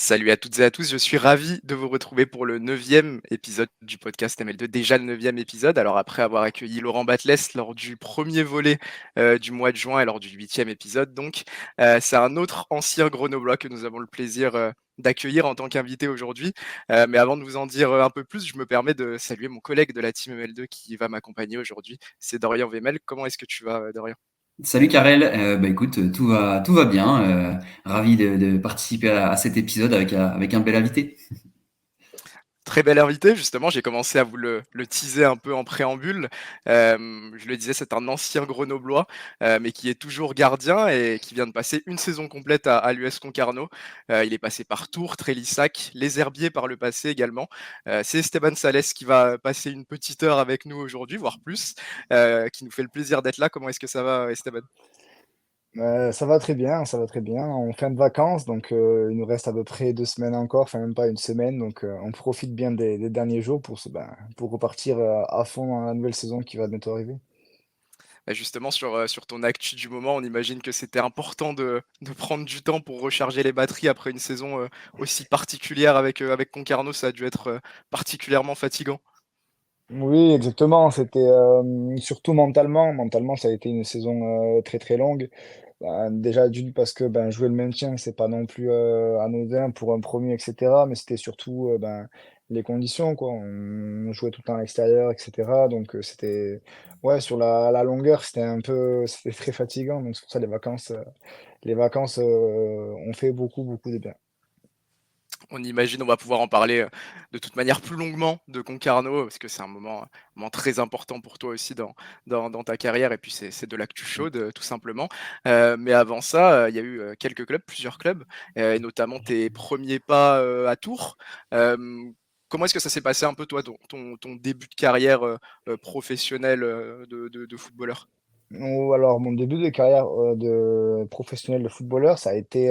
Salut à toutes et à tous, je suis ravi de vous retrouver pour le neuvième épisode du podcast ML2, déjà le neuvième épisode. Alors après avoir accueilli Laurent Batles lors du premier volet du mois de juin et lors du huitième épisode, donc c'est un autre ancien grenoblois que nous avons le plaisir d'accueillir en tant qu'invité aujourd'hui. Mais avant de vous en dire un peu plus, je me permets de saluer mon collègue de la team ML2 qui va m'accompagner aujourd'hui. C'est Dorian Vemel. Comment est-ce que tu vas, Dorian? Salut Karel, écoute, tout va bien. Ravi de participer à cet épisode avec un bel invité. Très bel invité, justement, j'ai commencé à vous le teaser un peu en préambule. Je le disais, c'est un ancien grenoblois, mais qui est toujours gardien et qui vient de passer une saison complète à l'US Concarneau. Il est passé par Tours, Trélissac, Les Herbiers par le passé également. C'est Esteban Sales qui va passer une petite heure avec nous aujourd'hui, voire plus, qui nous fait le plaisir d'être là. Comment est-ce que ça va, Esteban? Ça va très bien, ça va très bien. En fin de vacances, donc il nous reste à peu près 2 semaines encore, enfin même pas une semaine, donc on profite bien des derniers jours pour repartir à fond dans la nouvelle saison qui va bientôt arriver. Bah, justement sur ton actu du moment, on imagine que c'était important de prendre du temps pour recharger les batteries après une saison, aussi particulière avec Concarneau. Ça a dû être, particulièrement fatigant. Oui, exactement. C'était surtout mentalement, ça a été une saison très très longue. Déjà d'une parce que jouer le maintien, c'est pas non plus anodin pour un premier, etc. Mais c'était surtout les conditions, quoi. On jouait tout le temps à l'extérieur, etc. Donc c'était ouais, sur la longueur, c'était très fatigant. Donc c'est pour ça les vacances ont fait beaucoup de bien. On imagine, on va pouvoir en parler, de toute manière plus longuement de Concarneau, parce que c'est un moment très important pour toi aussi dans ta carrière et puis c'est de l'actu chaude, tout simplement. Mais avant ça, il y a eu, quelques clubs, plusieurs clubs, et notamment tes premiers pas, à Tours. Comment est-ce que ça s'est passé un peu toi, ton début de carrière, professionnelle, de footballeur? Ou alors mon début de carrière de professionnel de footballeur, ça a été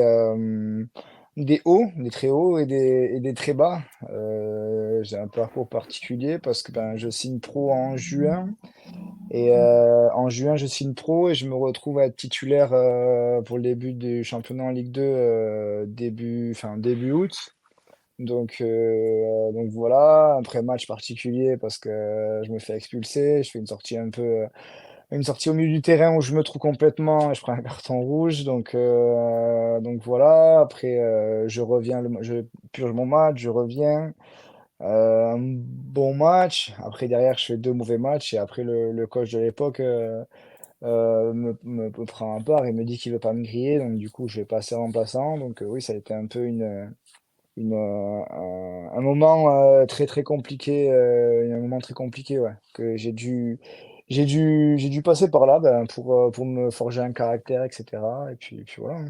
des hauts, des très hauts et des très bas. J'ai un parcours particulier parce que je signe pro en juin. Et en juin, je signe pro et je me retrouve à être titulaire pour le début du championnat en Ligue 2 début août. Donc voilà, après match particulier parce que je me fais expulser, je fais une sortie au milieu du terrain où je me trouve complètement et je prends un carton rouge. Donc voilà, après je reviens, je purge mon match, je reviens. Un bon match. Après, derrière, je fais deux mauvais matchs. Et après, le coach de l'époque me prend à part et me dit qu'il veut pas me griller. Donc, du coup, je vais passer remplaçant. Donc, oui, ça a été un peu un moment très, très compliqué. Un moment très compliqué, ouais. Que j'ai dû passer par là pour me forger un caractère, etc. Et puis voilà, hein.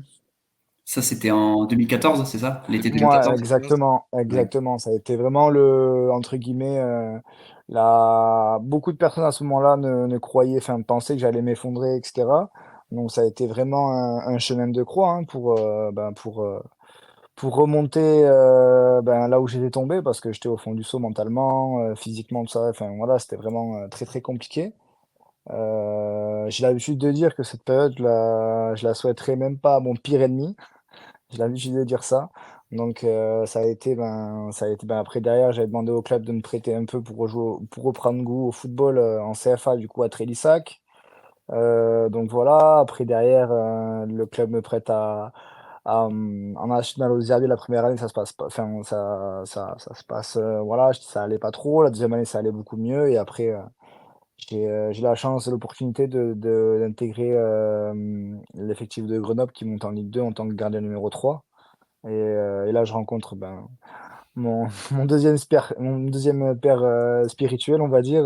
Ça, c'était en 2014, c'est ça? L'été Moi, 2014? 2011? exactement, Ouais. exactement. Ça a été vraiment entre guillemets, beaucoup de personnes à ce moment-là ne croyaient, enfin, pensaient que j'allais m'effondrer, etc. Donc, ça a été vraiment un chemin de croix hein, pour remonter là où j'étais tombé, parce que j'étais au fond du seau mentalement, physiquement, tout ça. Enfin, voilà, c'était vraiment très, très compliqué. J'ai l'habitude de dire que cette période, je la souhaiterais même pas à mon pire ennemi. J'ai l'habitude de dire ça. Donc ça a été après derrière, j'avais demandé au club de me prêter un peu pour reprendre goût au football en CFA du coup à Trélissac. Donc voilà, après derrière le club me prête en national aux Herbiers la première année, ça se passe pas, enfin ça se passe voilà, ça allait pas trop. La deuxième année, ça allait beaucoup mieux et après j'ai la chance et l'opportunité d'intégrer l'effectif de Grenoble qui monte en Ligue 2 en tant que gardien numéro 3. Et là, je rencontre mon, mon deuxième père spirituel, on va dire,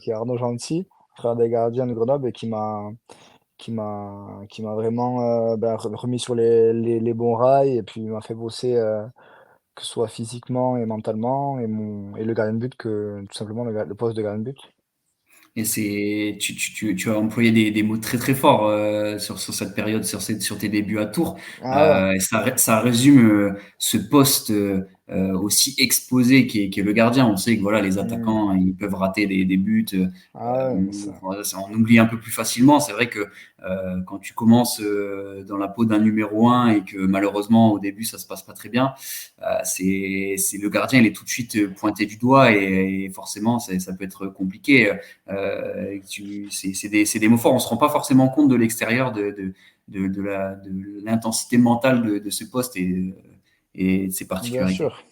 qui est Arnaud Gentil, frère des gardiens de Grenoble, et qui m'a vraiment remis sur les bons rails, et puis il m'a fait bosser, que ce soit physiquement et mentalement, et le gardien de but, tout simplement le poste de gardien de but. Et tu as employé des mots très très forts sur cette période, sur tes débuts à Tours. Ah ouais. Et ça résume ce poste aussi exposé qu'est le gardien. On sait que voilà, les Mmh. attaquants, ils peuvent rater des buts. Ah ouais, mais ça Voilà, on oublie un peu plus facilement. C'est vrai que quand tu commences dans la peau d'un numéro un et que malheureusement au début ça se passe pas très bien, c'est le gardien, il est tout de suite pointé du doigt et forcément ça peut être compliqué. C'est des mots forts. On se rend pas forcément compte de l'extérieur de l'intensité mentale de ce poste et de ses bien particularités. sûr.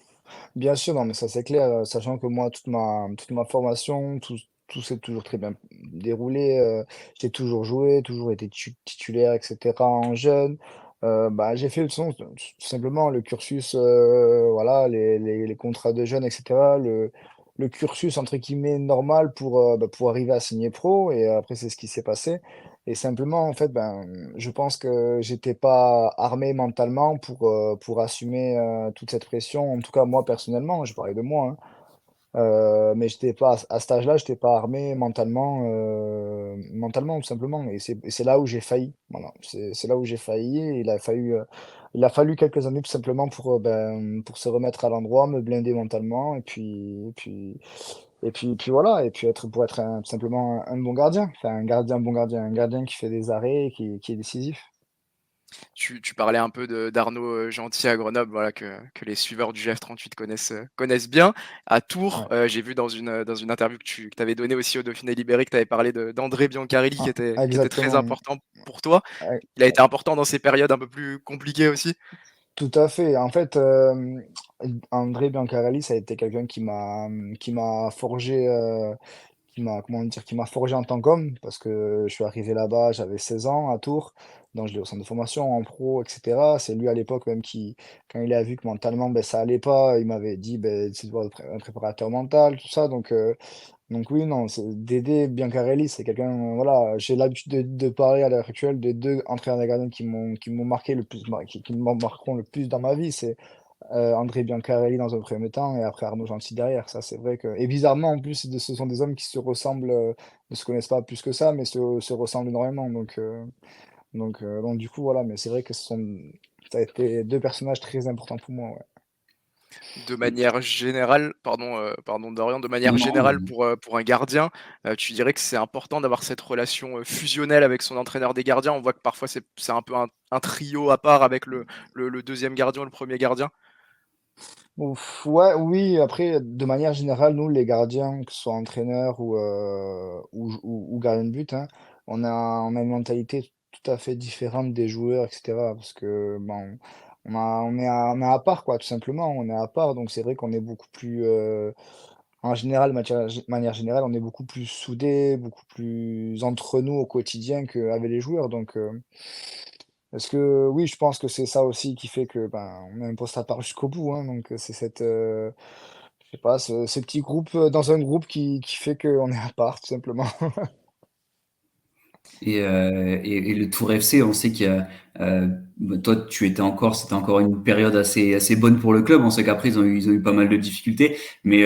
Bien sûr, non, mais ça c'est clair, sachant que moi toute ma formation, tout s'est toujours très bien déroulé, j'ai toujours joué, toujours été titulaire et cetera en jeune. Bah, j'ai fait le son tout simplement le cursus, voilà, les contrats de jeunes et cetera, le cursus entre guillemets «normal» pour arriver à signer pro et après c'est ce qui s'est passé et simplement en fait, ben, je pense que j'étais pas armé mentalement pour assumer, toute cette pression. En tout cas, moi, personnellement, je parlais de moi, hein. Mais j'étais pas à cet âge-là, j'étais pas armé mentalement, tout simplement et c'est là où j'ai failli. Voilà, c'est là où j'ai failli et il a fallu quelques années tout simplement pour se remettre à l'endroit, me blinder mentalement et puis voilà et puis pour être tout simplement un bon gardien. Enfin, un gardien qui fait des arrêts et qui est décisif. Tu parlais un peu d'Arnaud, Gentil à Grenoble, voilà, que les suiveurs du GF38 connaissent bien. À Tours, Ouais. j'ai vu dans une interview que tu avais donnée aussi au Dauphiné Libéré, que tu avais parlé d'André Biancarelli qui Ah, était très exactement. important pour toi. Ouais. Il a été important dans ces périodes un peu plus compliquées aussi? Tout à fait. En fait, André Biancarelli, ça a été quelqu'un qui m'a forgé, comment dire? Qui m'a forgé en tant qu'homme parce que je suis arrivé là-bas, j'avais 16 ans à Tours, donc je l'ai au centre de formation, en pro et cetera. C'est lui à l'époque même qui, quand il a vu que mentalement, ben ça allait pas, il m'avait dit: ben «C'est de voir un préparateur mental», tout ça, donc oui, non, c'est Dédé Biancarelli, c'est quelqu'un, voilà, j'ai l'habitude de parler à l'heure actuelle des 2 entraîneurs de gardien qui m'ont marqué le plus, qui me marqueront le plus dans ma vie. C'est, André Biancarelli dans un premier temps et après Arnaud Gentil derrière. Ça, c'est vrai que et bizarrement, en plus, ce sont des hommes qui se ressemblent, ne se connaissent pas plus que ça, mais se ressemblent énormément. Donc du coup, voilà, mais c'est vrai que ça a été 2 personnages très importants pour moi, ouais. De manière générale, pardon Dorian, de manière Non, non, générale pour un gardien, tu dirais que c'est important d'avoir cette relation, fusionnelle avec son entraîneur des gardiens? On voit que parfois c'est un peu un trio à part avec le 2e gardien, le premier gardien? Ouf, ouais, oui, après, de manière générale, nous, les gardiens, que ce soit entraîneurs ou gardien de but, hein, on a une mentalité tout à fait différente des joueurs, et cetera. Parce que, bon, on est à part, quoi, tout simplement. On est à part, donc c'est vrai qu'on est beaucoup plus, en général, manière générale, on est beaucoup plus soudés, beaucoup plus entre nous au quotidien qu'avec les joueurs. Parce que oui, je pense que c'est ça aussi qui fait que, ben, on a un poste à part jusqu'au bout, hein, donc c'est je sais pas, ce petit groupe, dans un groupe qui fait qu'on est à part, tout simplement. Et le Tour FC, on sait qu'il y a, toi, c'était encore une période assez bonne pour le club. On sait qu'après, ils ont eu pas mal de difficultés. Mais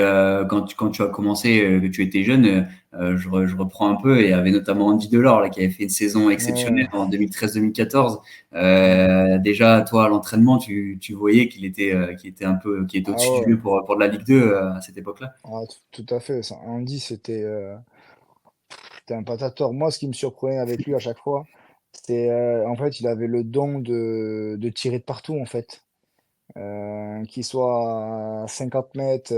quand tu as commencé, que tu étais jeune, je reprends un peu. Et il y avait notamment Andy Delors là, qui avait fait une saison exceptionnelle Ouais, en 2013-2014. mmh. Déjà, toi, à l'entraînement, tu voyais qu'il était Ah au-dessus du ouais, jeu pour de la Ligue 2 à cette époque-là. ah, tout à fait, ça. Andy, c'était un patator. Moi, ce qui me surprenait avec lui à chaque fois, c'est, en fait, il avait le don de tirer de partout, en fait. Qu'il soit à 50 mètres,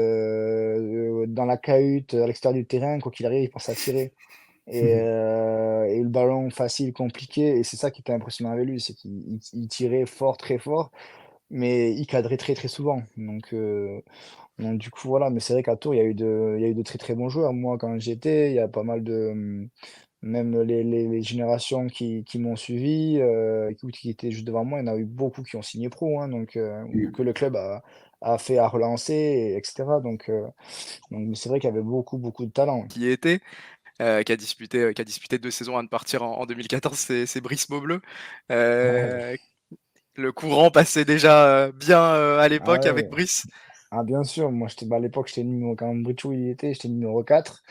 dans la cahute, à l'extérieur du terrain, quoi qu'il arrive, il pense à tirer. Et le ballon facile, compliqué, et c'est ça qui était impressionnant avec lui, c'est qu'il tirait fort, très fort, mais il cadrait très, très souvent. Donc du coup, voilà, mais c'est vrai qu'à Tours, il y a eu de très, très bons joueurs. Moi, quand j'y étais, il y a pas mal même les générations qui m'ont suivi, qui étaient juste devant moi, il y en a eu beaucoup qui ont signé pro, hein, ou que le club a fait à relancer, et etc. Donc c'est vrai qu'il y avait beaucoup, beaucoup de talent, ouais. Qui était, qui a disputé 2 saisons avant de partir en 2014, c'est Brice Beaubleu. Ouais. Heu, le courant passait déjà, bien, à Ah l'époque avec ouais. Brice. Ah bien sûr, moi à l'époque j'étais numéro quand Britchou il y était, j'étais numéro 4.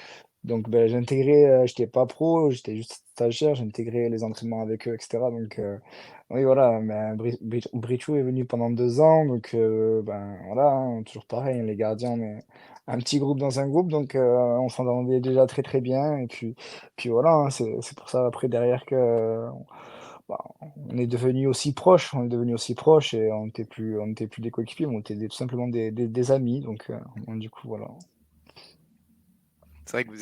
Donc ben, j'ai intégré, j'étais pas pro, j'étais juste stagiaire, j'ai intégré les entraînements avec eux, et cetera. Oui, voilà, mais Brichou est venu pendant 2 ans, donc ben, voilà, hein, toujours pareil, hein, les gardiens, on est un petit groupe dans un groupe, donc on s'entendait déjà très, très bien et puis voilà, hein, c'est pour ça après derrière que, bah, on est devenus aussi proches et on était plus des coéquipiers, mais on était tout simplement des amis, donc donc du coup, voilà. C'est vrai que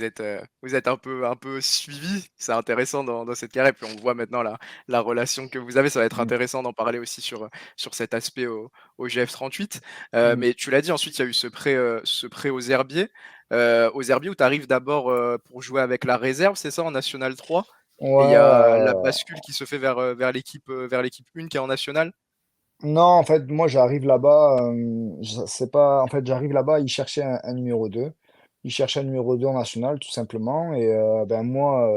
vous êtes un peu suivis, c'est intéressant dans cette carrière, puis on voit maintenant la relation que vous avez. Ça va être Mmh, intéressant d'en parler aussi sur cet aspect au GF38. mmh. Mais tu l'as dit, ensuite il y a eu ce prêt aux Herbiers où tu arrives d'abord, pour jouer avec la réserve, c'est ça, en National 3? Et il y a la Ouais, bascule qui se fait vers l'équipe 1 qui est en National? non, en fait, moi, j'arrive là-bas, je c'est pas en fait, j'arrive là-bas, ils cherchaient un numéro 2. Ils cherchaient un numéro 2 en national, tout simplement et ben, moi,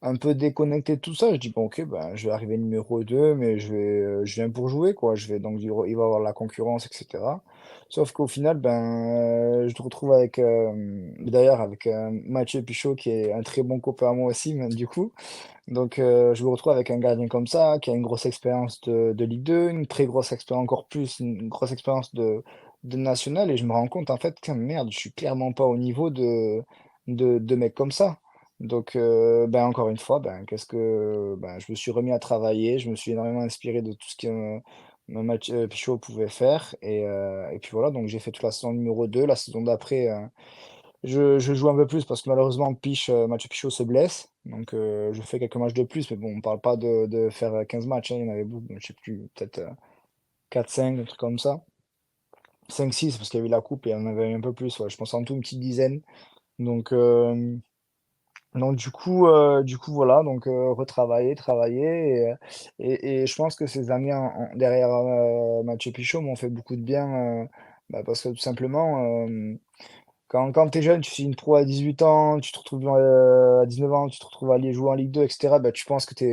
un peu déconnecté de tout ça, je dis: «Bon, OK, ben, je vais arriver numéro 2, mais je viens pour jouer, quoi». Je vais donc il va y avoir la concurrence et cetera. Sauf qu'au final, ben, je te retrouve avec, d'ailleurs avec, Mathieu Pichot qui est un très bon copain à moi aussi, même, du coup. Donc, je me retrouve avec un gardien comme ça, qui a une grosse expérience de Ligue 2, une très grosse expérience, encore plus, une grosse expérience de national et je me rends compte en fait que merde, je suis clairement pas au niveau de mecs comme ça. Donc, ben, encore une fois, ben, ben, je me suis remis à travailler, je me suis énormément inspiré de tout ce que, Pichot pouvait faire et puis voilà, donc j'ai fait toute la saison numéro 2. La saison d'après, je joue un peu plus parce que malheureusement Mathieu Pichot se blesse, donc je fais quelques matchs de plus, mais bon, on parle pas de faire, 15 matchs, hein, il y en avait beaucoup, je sais plus, peut-être, 4-5, un truc comme ça. 5-6 parce qu'il y a eu la coupe et il y en avait un peu plus, ouais, je pense en tout une petite dizaine. Donc du coup voilà, donc retravailler, travailler et je pense que ces années derrière, Mathieu Pichot m'ont fait beaucoup de bien, bah, parce que tout simplement, quand tu es jeune, tu signes pro à 18 ans, tu te retrouves, à 19 ans, tu te retrouves à aller jouer en Ligue 2 et cetera, bah, tu penses que tu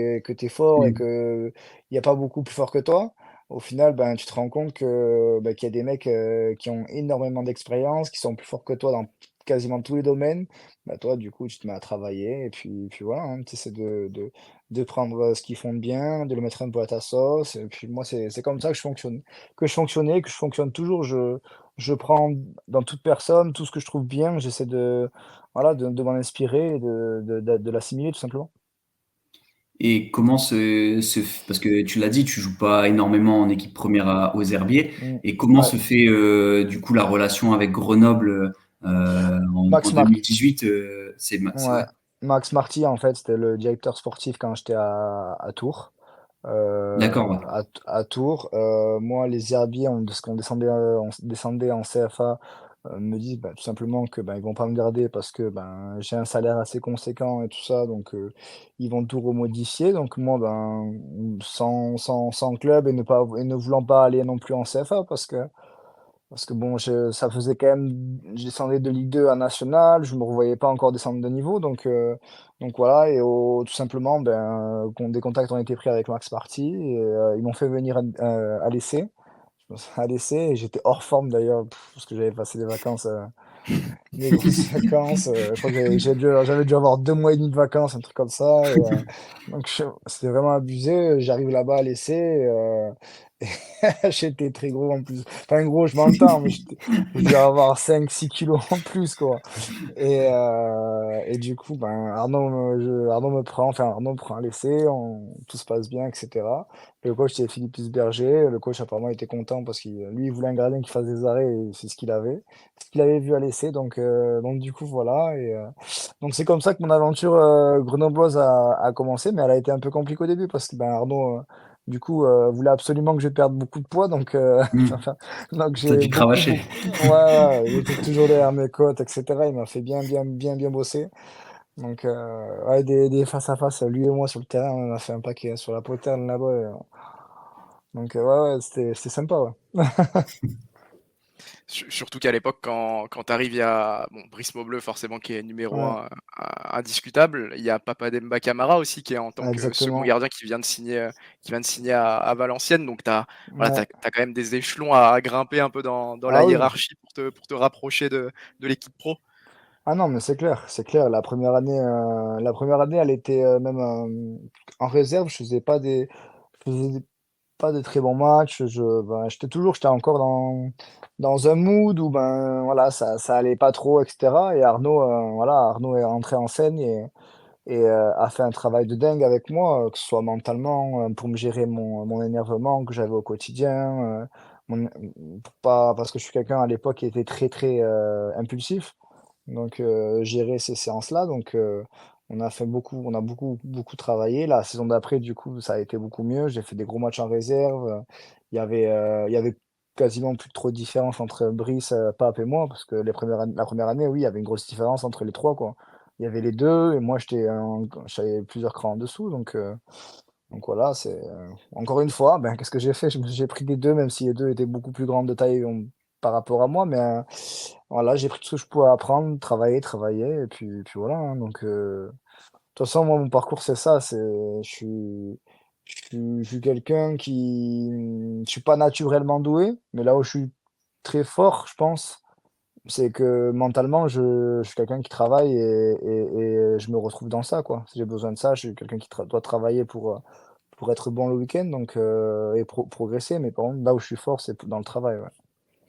es fort et Mmh. qu'il y a pas beaucoup plus fort que toi. Au final, ben, tu te rends compte que, bah, qu'il y a des mecs, qui ont énormément d'expérience, qui sont plus forts que toi dans quasiment tous les domaines. Bah, toi, du coup, tu te mets à travailler et puis voilà, hein, tu essaies de prendre, ce qu'ils font de bien, de le mettre un peu à ta sauce et puis moi, c'est comme ça que je fonctionne. Que je fonctionnais, que je fonctionne toujours. Je prends dans toute personne, tout ce que je trouve bien, j'essaie de, voilà, de m'en inspirer et de l'assimiler tout simplement. Et comment parce que tu l'as dit, tu joues pas énormément en équipe première aux Herbiers. Mmh. Et comment Ouais, se fait du coup la relation avec Grenoble en Max Mar 2018 c'est ouais, ouais, Max Marty, en fait, c'était le directeur sportif quand j'étais à Tours. d'accord, ouais. À Tours, moi, les herbiers, parce qu'on descendait en CFA, me disent, bah, tout simplement que, ben, ils vont pas me garder parce que, ben, j'ai un salaire assez conséquent et tout ça, donc ils vont tout remodifier. Donc moi, ben, sans club et ne voulant pas aller non plus en CFA parce que bon, ça faisait quand même je descendais de Ligue 2 à national, je me revoyais pas encore descendre de niveau donc voilà et tout simplement, ben, des contacts ont été pris avec Max Party et ils m'ont fait venir à l'essai. À l'essai et j'étais hors forme d'ailleurs, parce que j'avais passé des grosses vacances, je crois que j'avais dû avoir 2 mois et demi de vacances, un truc comme ça et donc c'était vraiment abusé. J'arrive là-bas à l'essai, et j'étais très gros en plus. Enfin gros, je m'entends, mais je devais avoir 5-6 kilos en plus, quoi et du coup, ben, Arnaud me prend, enfin Arnaud me prend à l'essai, tout se passe bien et cetera. Le coach, c'est Philippe Isberger. Le coach apparemment était content parce qu'il lui, il voulait un gardien qui fasse des arrêts et c'est ce qu'il avait vu à l'essai donc du coup voilà et donc c'est comme ça que mon aventure, grenobloise a commencé, mais elle a été un peu compliquée au début parce que, ben, Arnaud, du coup, voulait absolument que je perde beaucoup de poids donc Hmm. enfin donc T'as j'ai dû cravacher. ouais, ouais, il était toujours derrière mes côtes et cetera. Il m'a fait bien, bien, bien, bien bosser donc ouais, des face à face, lui et moi sur le terrain, on en a fait un paquet, hein, sur la poterne là-bas, donc ouais, ouais, c'était sympa, ouais. Surtout qu'à l'époque, quand tu arrives, il y a bon, Brice Maubleu, forcément, qui est numéro Ouais, 1 indiscutable. Il y a Papa Demba Camara aussi, qui est en tant que second exactement. gardien, qui vient de signer à Valenciennes. Donc, voilà, Ouais. t'as quand même des échelons à grimper un peu dans la Ah oui. hiérarchie pour te rapprocher de l'équipe pro. Ah non, mais c'est clair, c'est clair. La première année, elle était, même, en réserve. Je faisais pas de très bons matchs. J'étais encore dans un mood où ben voilà, ça allait pas trop, etc. Et Arnaud, voilà, Arnaud est rentré en scène et a fait un travail de dingue avec moi, que ce soit mentalement, pour me gérer mon énervement que j'avais au quotidien, pour pas parce que je suis quelqu'un à l'époque qui était très, très, impulsif. Donc gérer ces séances-là, donc on a beaucoup travaillé. La saison d'après, du coup, ça a été beaucoup mieux. J'ai fait des gros matchs en réserve, il y avait quasiment plus trop de différence entre Brice, Pape et moi parce que la première année, oui, il y avait une grosse différence entre les 3 quoi. Il y avait les 2 et moi j'avais plusieurs crans en dessous donc voilà, encore une fois, ben, qu'est-ce que j'ai fait? J'ai pris les 2 même si les 2 étaient beaucoup plus grands de taille, par rapport à moi, mais voilà, j'ai pris tout ce que je pouvais apprendre, travailler et puis voilà, hein, donc de toute façon, moi, mon parcours, c'est ça, je suis quelqu'un je suis pas naturellement doué, mais là où je suis très fort, je pense, c'est que mentalement, je suis quelqu'un qui travaille et je me retrouve dans ça, quoi. Si j'ai besoin de ça, je suis quelqu'un qui doit travailler pour être bon le week-end, donc et progresser, mais par contre, là où je suis fort, c'est dans le travail, ouais.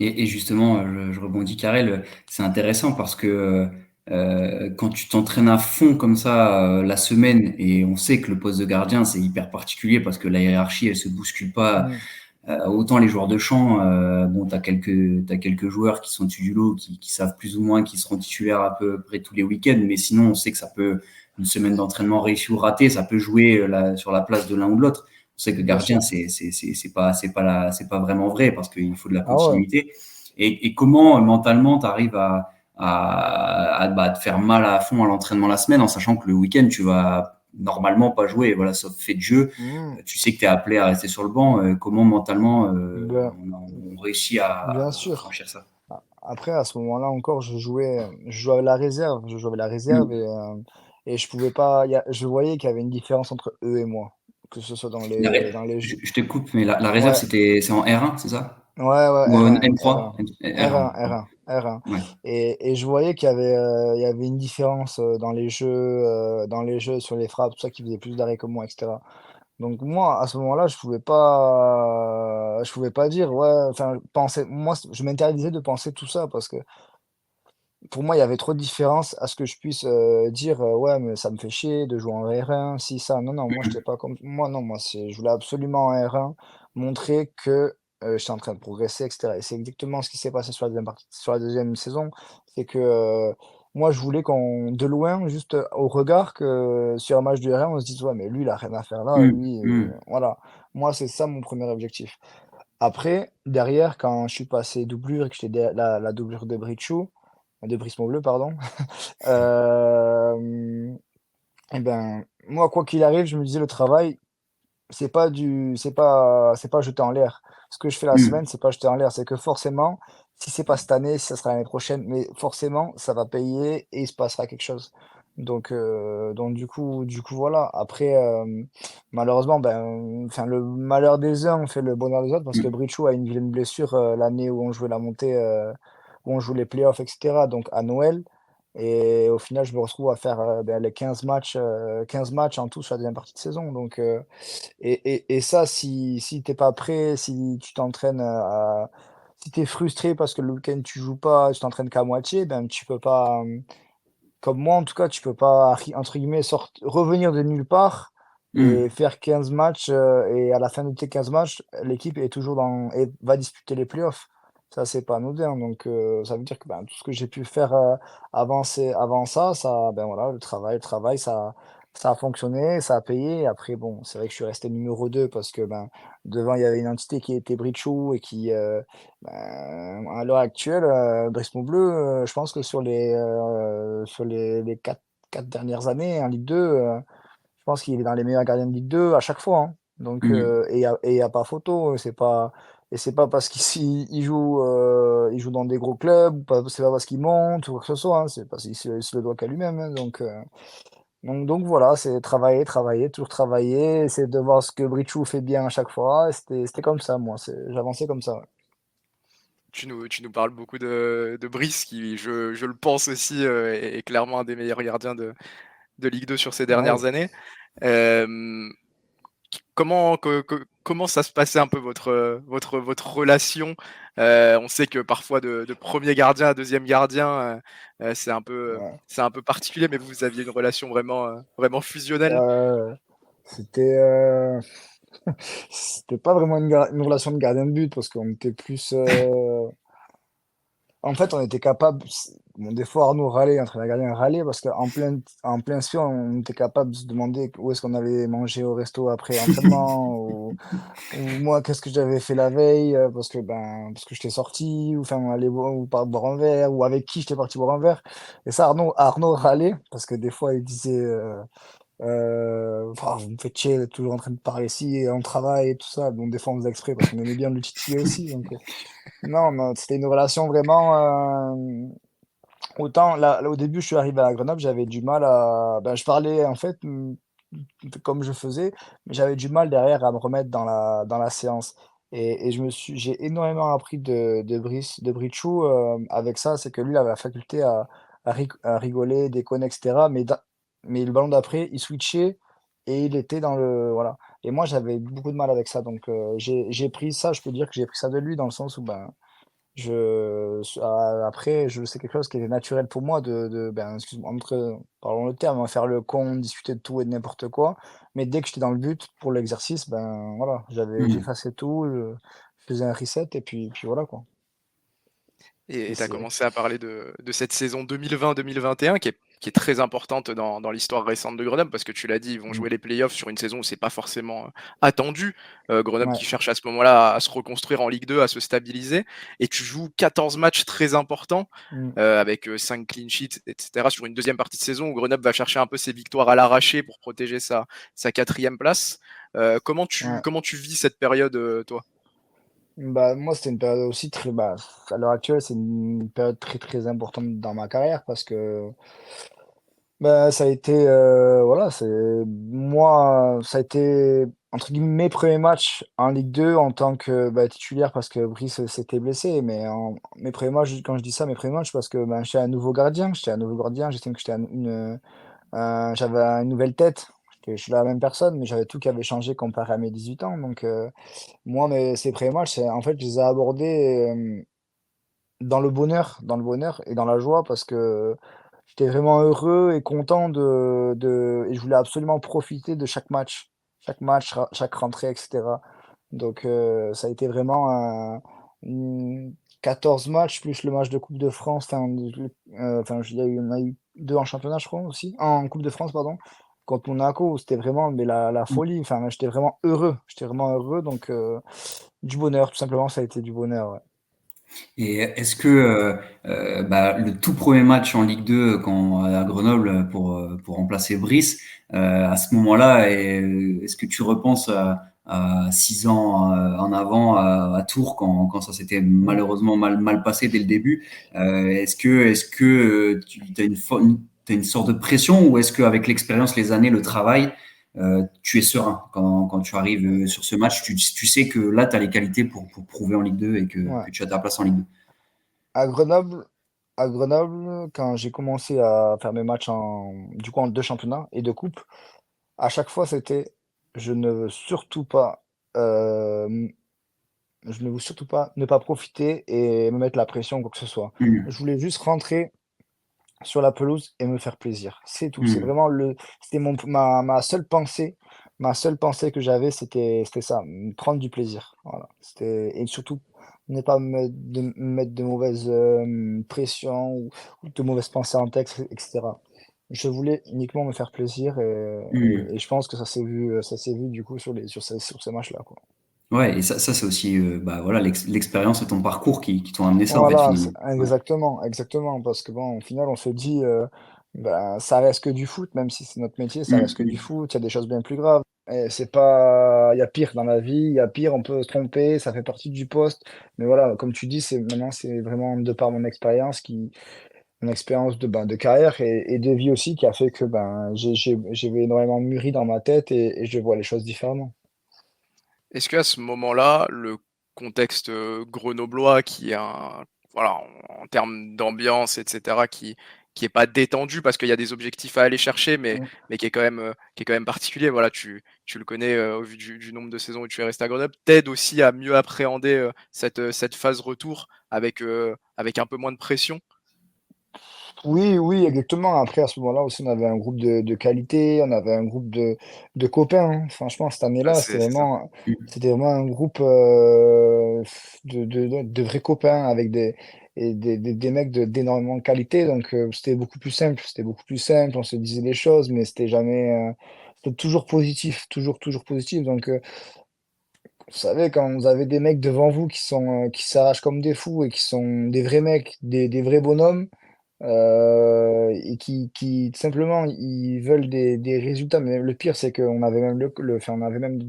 Et justement, je rebondis Karel, c'est intéressant parce que quand tu t'entraînes à fond comme ça la semaine, et on sait que le poste de gardien c'est hyper particulier parce que la hiérarchie elle se bouscule pas. Mmh. Autant les joueurs de champ, bon, t'as quelques joueurs qui sont dessus du lot, qui savent plus ou moins qui seront titulaires à peu près tous les week-ends, mais sinon on sait que ça peut une semaine d'entraînement réussie ou ratée, ça peut jouer sur la place de l'un ou de l'autre. On sait que Bien gardien sûr. c'est pas vraiment vrai parce qu'il faut de la Ah ouais. continuité. Et comment mentalement t'arrives bah, te faire mal à fond à l'entraînement la semaine en sachant que le week-end tu vas normalement pas jouer, voilà, sauf fait de jeu. Mmh. Tu sais que tu es appelé à rester sur le banc. Comment mentalement Ben, on réussit bien à sûr. franchir ça? Après, à ce moment-là encore, je jouais avec la réserve. Je jouais avec la réserve Mm. et je pouvais pas. Je voyais qu'il y avait une différence entre eux et moi, que ce soit dans les jeux. Je te coupe, mais la réserve, Ouais, c'est en R1, c'est ça? ouais, ouais, Ou en R1, N3? R1, R1. R1, R1. Ouais. Et je voyais il y avait une différence dans les jeux, sur les frappes, tout ça, qui faisait plus d'arrêts que moi, etc. Donc moi, à ce moment-là, je pouvais pas dire, ouais, enfin, penser, moi, je m'interdisais de penser tout ça parce que pour moi, il y avait trop de différence à ce que je puisse dire, ouais, mais ça me fait chier de jouer en R1, si, ça. Non, non, moi, j'étais Mm. pas comme, moi, non, je voulais absolument en R1 montrer que j'étais en train de progresser, etc. Et c'est exactement ce qui s'est passé sur la deuxième partie, sur la deuxième saison. C'est que moi, je voulais de loin, juste au regard, que sur un match de R1, on se dise, ouais, mais lui, il a rien à faire là, Mm. lui, Mm. voilà. Moi, c'est ça mon premier objectif. Après, derrière, quand je suis passé doublure et que j'étais la doublure de Brisson Bleu, pardon. Hem et ben, moi, quoi qu'il arrive, je me disais: «Le travail, c'est pas jeté en l'air. Ce que je fais la Mm. semaine, c'est pas jeté en l'air. C'est que forcément, si c'est pas cette année, ça sera l'année prochaine, mais forcément, ça va payer et il se passera quelque chose». Donc du coup, voilà. Après, malheureusement, ben, enfin, le malheur des uns fait le bonheur des autres parce que Mm. Brichou a une vilaine blessure, l'année où on jouait la montée, où on joue les playoffs et cetera, donc à Noël et au final, je me retrouve à faire, ben, les 15 matchs en tout sur la deuxième partie de saison donc et ça, si tu pas prêt, si tu t'entraînes, si tu es frustré parce que le week-end tu joues pas, tu t'entraînes qu'à moitié, ben, tu peux pas, comme moi en tout cas, tu peux pas ri entre guillemets revenir de nulle part et Mm. faire 15 matchs, et à la fin de tes 15 matchs, l'équipe est toujours et va disputer les playoffs. Ça, c'est pas anodin donc ça veut dire que, ben, tout ce que j'ai pu faire, avant ça, ben, voilà, le travail, ça a fonctionné, ça a payé. Après bon, c'est vrai que je suis resté numéro 2 parce que, ben, devant, il y avait une entité qui était Bridgestone et qui, ben, à l'heure actuelle, Brest-Montbleu, je pense que sur les 4 dernières années en Ligue 2, je pense qu'il est dans les meilleurs gardiens de Ligue 2 à chaque fois, hein. Donc Mm. et il y a pas photo, c'est pas parce il joue dans des gros clubs ou pas c'est pas parce qu'il monte ou quoi que ce soit, hein, c'est parce qu'il se le doit qu'à lui-même, hein, donc voilà, c'est travailler, toujours travailler, essayer de voir ce que Bridgestone fait bien à chaque fois et c'était comme ça moi, j'avançais comme ça, ouais. Tu nous parles beaucoup de Brice qui, je le pense aussi, est clairement un des meilleurs gardiens de Ligue 2 sur ces Ouais. dernières années. Hem, comment comment ça se passait un peu votre relation? On sait que parfois de 1er gardien à 2e gardien, Ouais. c'est un peu particulier, mais vous aviez une relation vraiment fusionnelle? C'était, c'était pas vraiment une relation de gardien de but parce qu'on était plus, en fait, on était capable bon, des fois, Arnaud râlait, l'entraîneur gardien râlait parce en plein sueur, on était capable de se demander où est-ce qu'on allait manger au resto après l'entraînement ou moi, qu'est-ce que j'avais fait la veille, parce que j'étais sorti ou enfin, aller boire ou pas boire un verre ou avec qui j'étais parti boire un verre et ça, Arnaud râlait parce que des fois, il disait, «Vous me faites chier d'être toujours en train de parler ici, on travaille et tout ça». Bon, des fois, on faisait exprès parce qu'on aimait bien le titiller aussi donc non, c'était une relation vraiment, autant là, au début, je suis arrivé à Grenoble, j'avais du mal je parlais en fait, comme je faisais, mais j'avais du mal derrière à me remettre dans la séance et j'ai énormément appris de Britchou, avec ça. C'est que lui, il avait la faculté à rigoler, déconner et cetera, mais le ballon d'après, il switchait et il était dans le voilà et moi, j'avais beaucoup de mal avec ça donc j'ai pris ça, je peux dire que j'ai pris ça de lui dans le sens où, après, c'est quelque chose qui était naturel pour moi excuse-moi, parlons le terme, hein, faire le con, discuter de tout et de n'importe quoi. Mais dès que j'étais dans le but pour l'exercice, voilà, Mmh. j'effaçais tout, je faisais un reset et puis voilà quoi. Et Et tu as c'est commencé à parler de cette saison 2020-2021 qui est très importante dans l'histoire récente de Grenoble parce que tu l'as dit, ils vont mmh, jouer les playoffs sur une saison où c'est pas forcément, attendu. Grenoble ouais, qui cherche à ce moment-là à se reconstruire en Ligue 2, à se stabiliser et tu joues 14 matchs très importants, mmh, avec, 5 clean sheets et cetera sur une deuxième partie de saison où Grenoble va chercher un peu ses victoires à l'arraché pour protéger sa 4e place. ouais. Comment tu vis cette période, toi? Moi, c'était une période aussi à l'heure actuelle, c'est une période très, très importante dans ma carrière parce que ça a été, voilà, ça a été entre guillemets «mes premiers matchs» en Ligue 2 en tant que, titulaire parce que Brice, s'était blessé. Mais en mes premiers matchs, quand je dis ça, mes premiers matchs, parce que, j'étais un nouveau gardien, j'estime que j'étais j'avais une nouvelle tête. Je suis la même personne, mais j'avais tout qui avait changé comparé à mes 18 ans. Donc, moi, ces premiers matchs, en fait, je les ai abordés, dans le bonheur et dans la joie parce que j'étais vraiment heureux et content et je voulais absolument profiter de chaque match, chaque rentrée et cetera. Donc ça a été vraiment mmh, 14 matchs plus le match de coupe de France, il y en a eu 2 en championnat, je crois aussi, en coupe de France, pardon, contre Monaco, où c'était vraiment la folie. Enfin, j'étais vraiment heureux donc du bonheur, tout simplement, ça a été du bonheur, ouais. Et est-ce que le tout premier match en Ligue 2 quand à Grenoble pour remplacer Brice, à ce moment-là, est-ce que tu repenses à 6 ans en avant à Tours quand ça s'était Mmh. malheureusement mal passé dès le début? Est-ce que tu as une sorte de pression ou est-ce qu'avec l'expérience, les années, le travail, tu es serein quand tu arrives sur ce match, tu sais que là, tu as les qualités pour prouver en Ligue 2 et Ouais. que tu as ta place en Ligue 2. À Grenoble à Grenoble, quand j'ai commencé à faire mes matchs en 2 championnats et 2 coupes, à chaque fois c'était: «Je ne veux surtout pas, hem, je ne veux surtout pas ne pas profiter et me mettre la pression ou quoi que ce soit. Mmh. Je voulais juste rentrer sur la pelouse et me faire plaisir. C'est tout, c'est Mmh. vraiment c'était ma seule pensée que j'avais, c'était ça, prendre du plaisir, voilà. C'était et surtout ne pas me mettre de mauvaises, pressions ou de mauvaises pensées en tête et cetera. Je voulais uniquement me faire plaisir Mmh. et je pense que ça s'est vu du coup sur ces matchs-là, quoi. Ouais, et ça c'est aussi, voilà, l'expérience et ton parcours qui t'ont amené ça, en fait, Voilà, finalement. Ouais. exactement, exactement, parce que bon, au final, on se dit, ça reste que du foot, même si c'est notre métier, ça Mmh reste que du mh. foot, il y a des choses bien plus graves. Et c'est pas, il y a pire dans la vie, il y a pire, on peut se tromper, ça fait partie du poste. Mais voilà, comme tu dis, c'est vraiment de par mon expérience de carrière et de vie aussi qui a fait que j'ai énormément mûri dans ma tête et je vois les choses différemment. Est-ce qu'à ce moment-là, le contexte, grenoblois qui est un voilà, en termes d'ambiance et cetera, qui qui est pas détendu parce qu'il y a des objectifs à aller chercher, mais Mm. qui est quand même particulier. Voilà, tu le connais au vu du nombre de saisons où tu es resté à Grenoble, t'aide aussi à mieux appréhender cette phase retour avec un peu moins de pression. Oui, oui, exactement. Après, à ce moment-là aussi, on avait un groupe de qualité, on avait un groupe de copains, hein. Franchement, cette Ouais, année-là, c'est ça. c'était vraiment un groupe de vrais copains avec des mecs d'énormément de qualité. Donc, c'était beaucoup plus simple. C'était beaucoup plus simple. On se disait les choses, mais c'était jamais. C'était toujours positif. Toujours, toujours positif. Donc, vous savez, quand vous avez des mecs devant vous qui s'arrachent comme des fous et qui sont des vrais mecs, des vrais bonhommes et qui tout simplement ils veulent des résultats. Mais le pire, c'est qu'on avait même enfin, on avait même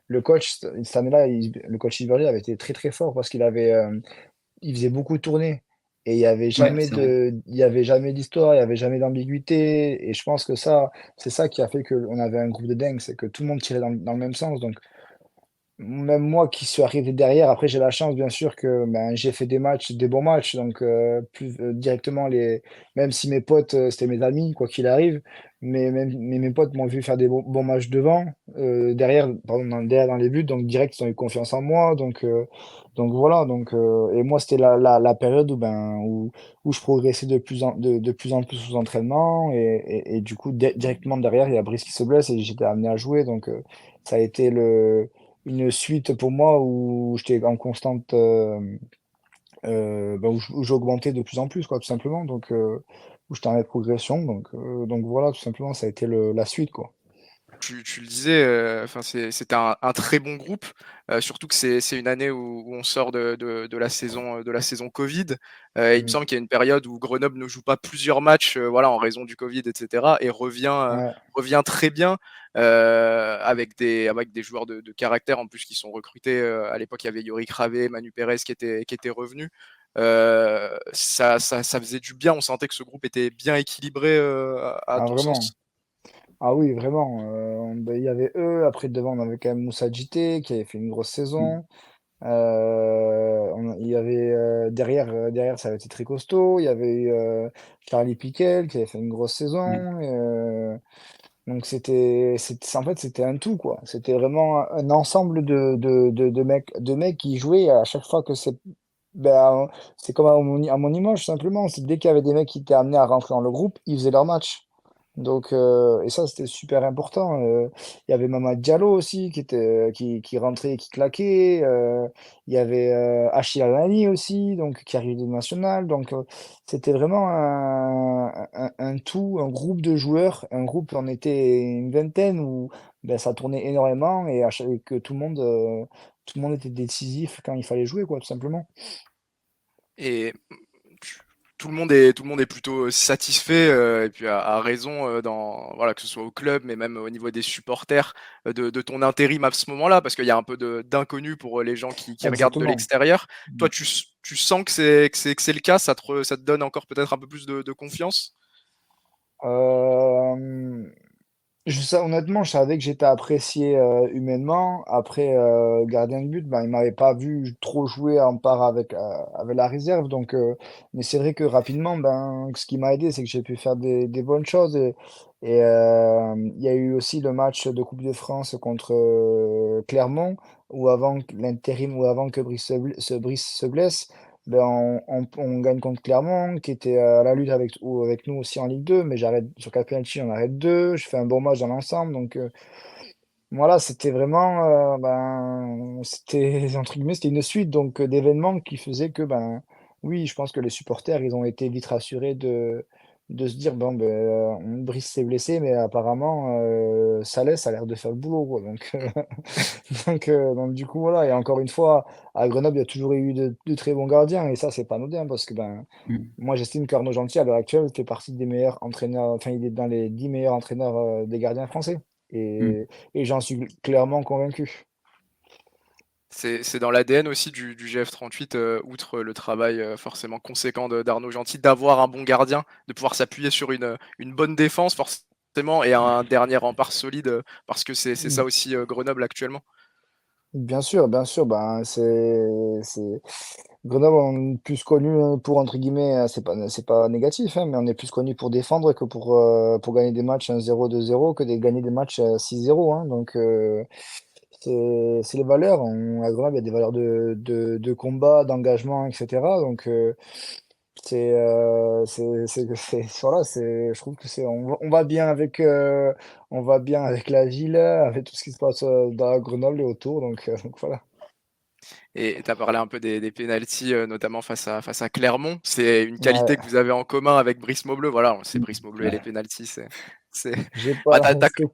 le coach cette année-là, le coach Iverly avait été très très fort parce il faisait beaucoup tourner et Ouais, c'est vrai. il y avait jamais d'histoire, il y avait jamais d'ambiguïté. Et je pense que c'est ça qui a fait qu'on avait un groupe de dingue, c'est que tout le monde tirait dans le même sens. Donc même moi qui suis arrivé derrière, après j'ai la chance bien sûr que ben, j'ai fait des matchs, des bons matchs, donc directement même si mes potes c'était mes amis quoi qu'il arrive, mais mes potes m'ont vu faire des bons matchs devant, derrière, pardon, derrière dans les buts, donc direct ils ont eu confiance en moi, donc voilà, et moi c'était la période où je progressais de plus en plus aux entraînements et du coup directement derrière il y a Brice qui se blesse et j'étais amené à jouer, donc ça a été une suite pour moi où j'étais en constante où j'augmentais de plus en plus quoi tout simplement où j'étais en progression donc voilà tout simplement ça a été la suite quoi. Tu le disais, enfin c'était un très bon groupe, surtout que c'est une année où on sort de la saison Covid. Il me Mm. semble qu'il y a une période où Grenoble ne joue pas plusieurs matchs, voilà, en raison du Covid et cetera et Ouais, revient très bien, avec des joueurs de caractère en plus qui sont recrutés, à l'époque il y avait Yorick Ravet, Manu Pérez qui était revenu. Ça faisait du bien, on sentait que ce groupe était bien équilibré, à ah ton vraiment, sens? ah oui vraiment, il y avait eux, après devant on avait quand même Moussa Djité qui avait fait une grosse Mmh. saison. Il y avait derrière ça avait été très costaud, il y avait eu Charlie Piquel qui avait fait une grosse Mmh. saison. Donc en fait, c'était un tout, quoi. C'était vraiment un ensemble de mecs qui jouaient à chaque fois que ben, c'est comme à mon image, simplement. C'est dès qu'il y avait des mecs qui étaient amenés à rentrer dans le groupe, ils faisaient leur match. Donc, et ça, c'était super important. Il y avait Mamad Diallo aussi qui rentrait et qui claquait. Il y avait Achille Alani aussi, donc qui arrivait de national. Donc, c'était vraiment un tout, un groupe de joueurs, un groupe, on était une vingtaine où ben, ça tournait énormément et que tout le monde était décisif quand il fallait jouer, quoi, tout simplement. Et tu tout le monde est plutôt satisfait, et puis a raison, dans voilà, que ce soit au club, mais même au niveau des supporters, de ton intérim à ce moment-là, parce qu'il y a un peu d'inconnu pour, les gens qui regardent de Exactement. l'extérieur. Toi, tu sens que c'est le cas? Ça te donne encore peut-être un peu plus de confiance? Euh, honnêtement, je savais que j'étais apprécié humainement. Après, gardien de but, ben, il m'avait pas vu trop jouer en part avec la réserve. Mais c'est vrai que rapidement, ben, ce qui m'a aidé, c'est que j'ai pu faire des bonnes choses. Il y a eu aussi le match de Coupe de France contre Clermont, où avant que Brice se blesse, ben, on gagne contre Clermont, qui était à la lutte avec nous aussi en Ligue 2, mais j'arrête sur 4 penalty, on arrête 2, je fais un bon match dans l'ensemble. Voilà, c'était vraiment, c'était entre guillemets, c'était une suite d'événements qui faisaient que, ben, oui, je pense que les supporters, ils ont été vite rassurés de se dire, bon, ben, Brice s'est blessé, mais apparemment, Salès a l'air de faire le boulot, quoi. Donc du coup, voilà. Et encore une fois, à Grenoble, il y a toujours eu de très bons gardiens, et ça, c'est pas anodin, parce que, ben, Mmh. moi, j'estime qu'Arnaud Gentil, à l'heure actuelle, fait partie des meilleurs entraîneurs, enfin, il est dans les 10 meilleurs entraîneurs des gardiens français. Mmh. Et j'en suis clairement convaincu. C'est dans l'ADN aussi du GF38, outre le travail, forcément conséquent d'Arnaud Gentil, d'avoir un bon gardien, de pouvoir s'appuyer sur une bonne défense forcément et un dernier rempart solide, parce que c'est ça Mm. aussi, Grenoble actuellement. Bien sûr, ben, c'est Grenoble, on est plus connu pour, entre guillemets, c'est pas négatif, hein, mais on est plus connu pour défendre que pour gagner des matchs 1-0, 2-0, que de gagner des matchs 6-0, hein. Donc, c'est les valeurs. À Grenoble, il y a des valeurs de combat, d'engagement, etc. Donc, voilà, je trouve que on va bien avec la ville, avec tout ce qui se passe dans Grenoble et autour. Donc voilà. Et tu as parlé un peu des pénaltys, notamment face à Clermont. C'est une qualité Ouais. que vous avez en commun avec Brice Maubleu. Voilà, c'est Brice Maubleu et les Ouais. pénaltys, c'est J'ai bah, pas, tu as tu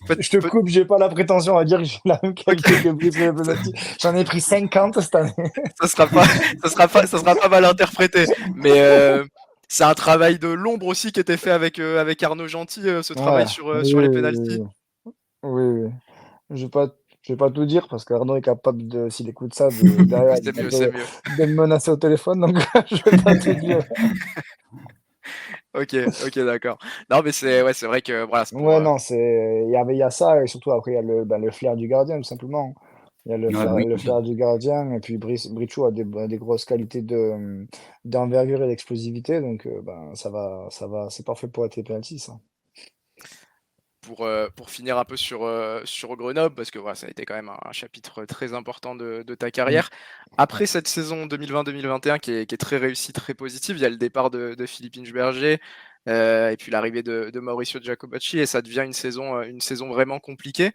peut je te peut coupe, j'ai pas la prétention à dire que j'ai la même qualité OK. que Brice le penalty. J'en ai pris 50 cette année. Ça sera pas ça sera pas mal interprété, mais c'est un travail de l'ombre aussi qui était fait avec Arnaud Gentil, ce travail Ouais, sur les pénaltys? oui, oui. Je vais pas, je vais pas tout dire parce qu'Arnaud est capable de, s'il écoute ça, de, derrière, il est C'est mieux, c'est capable mieux. de me menacer au téléphone, donc je vais pas tout dire. OK, OK, d'accord. Non, mais ouais, c'est vrai que voilà, c'est pour, Ouais, non, il y a ça, et surtout après, il y a le flair du gardien, tout simplement. Il y a Ouais, bah oui, le bien sûr. flair du gardien, et puis Brichou a des grosses qualités d'envergure et d'explosivité, donc ben, c'est parfait pour être les penaltys, ça. Pour finir un peu sur Grenoble, parce que voilà, ça a été quand même un chapitre très important de ta Mm. carrière. Après cette saison 2020-2021 qui est très réussie, très positive, il y a le départ de Philippe Inchberger, et puis l'arrivée de Mauricio Giacobacci, et ça devient une saison vraiment compliquée.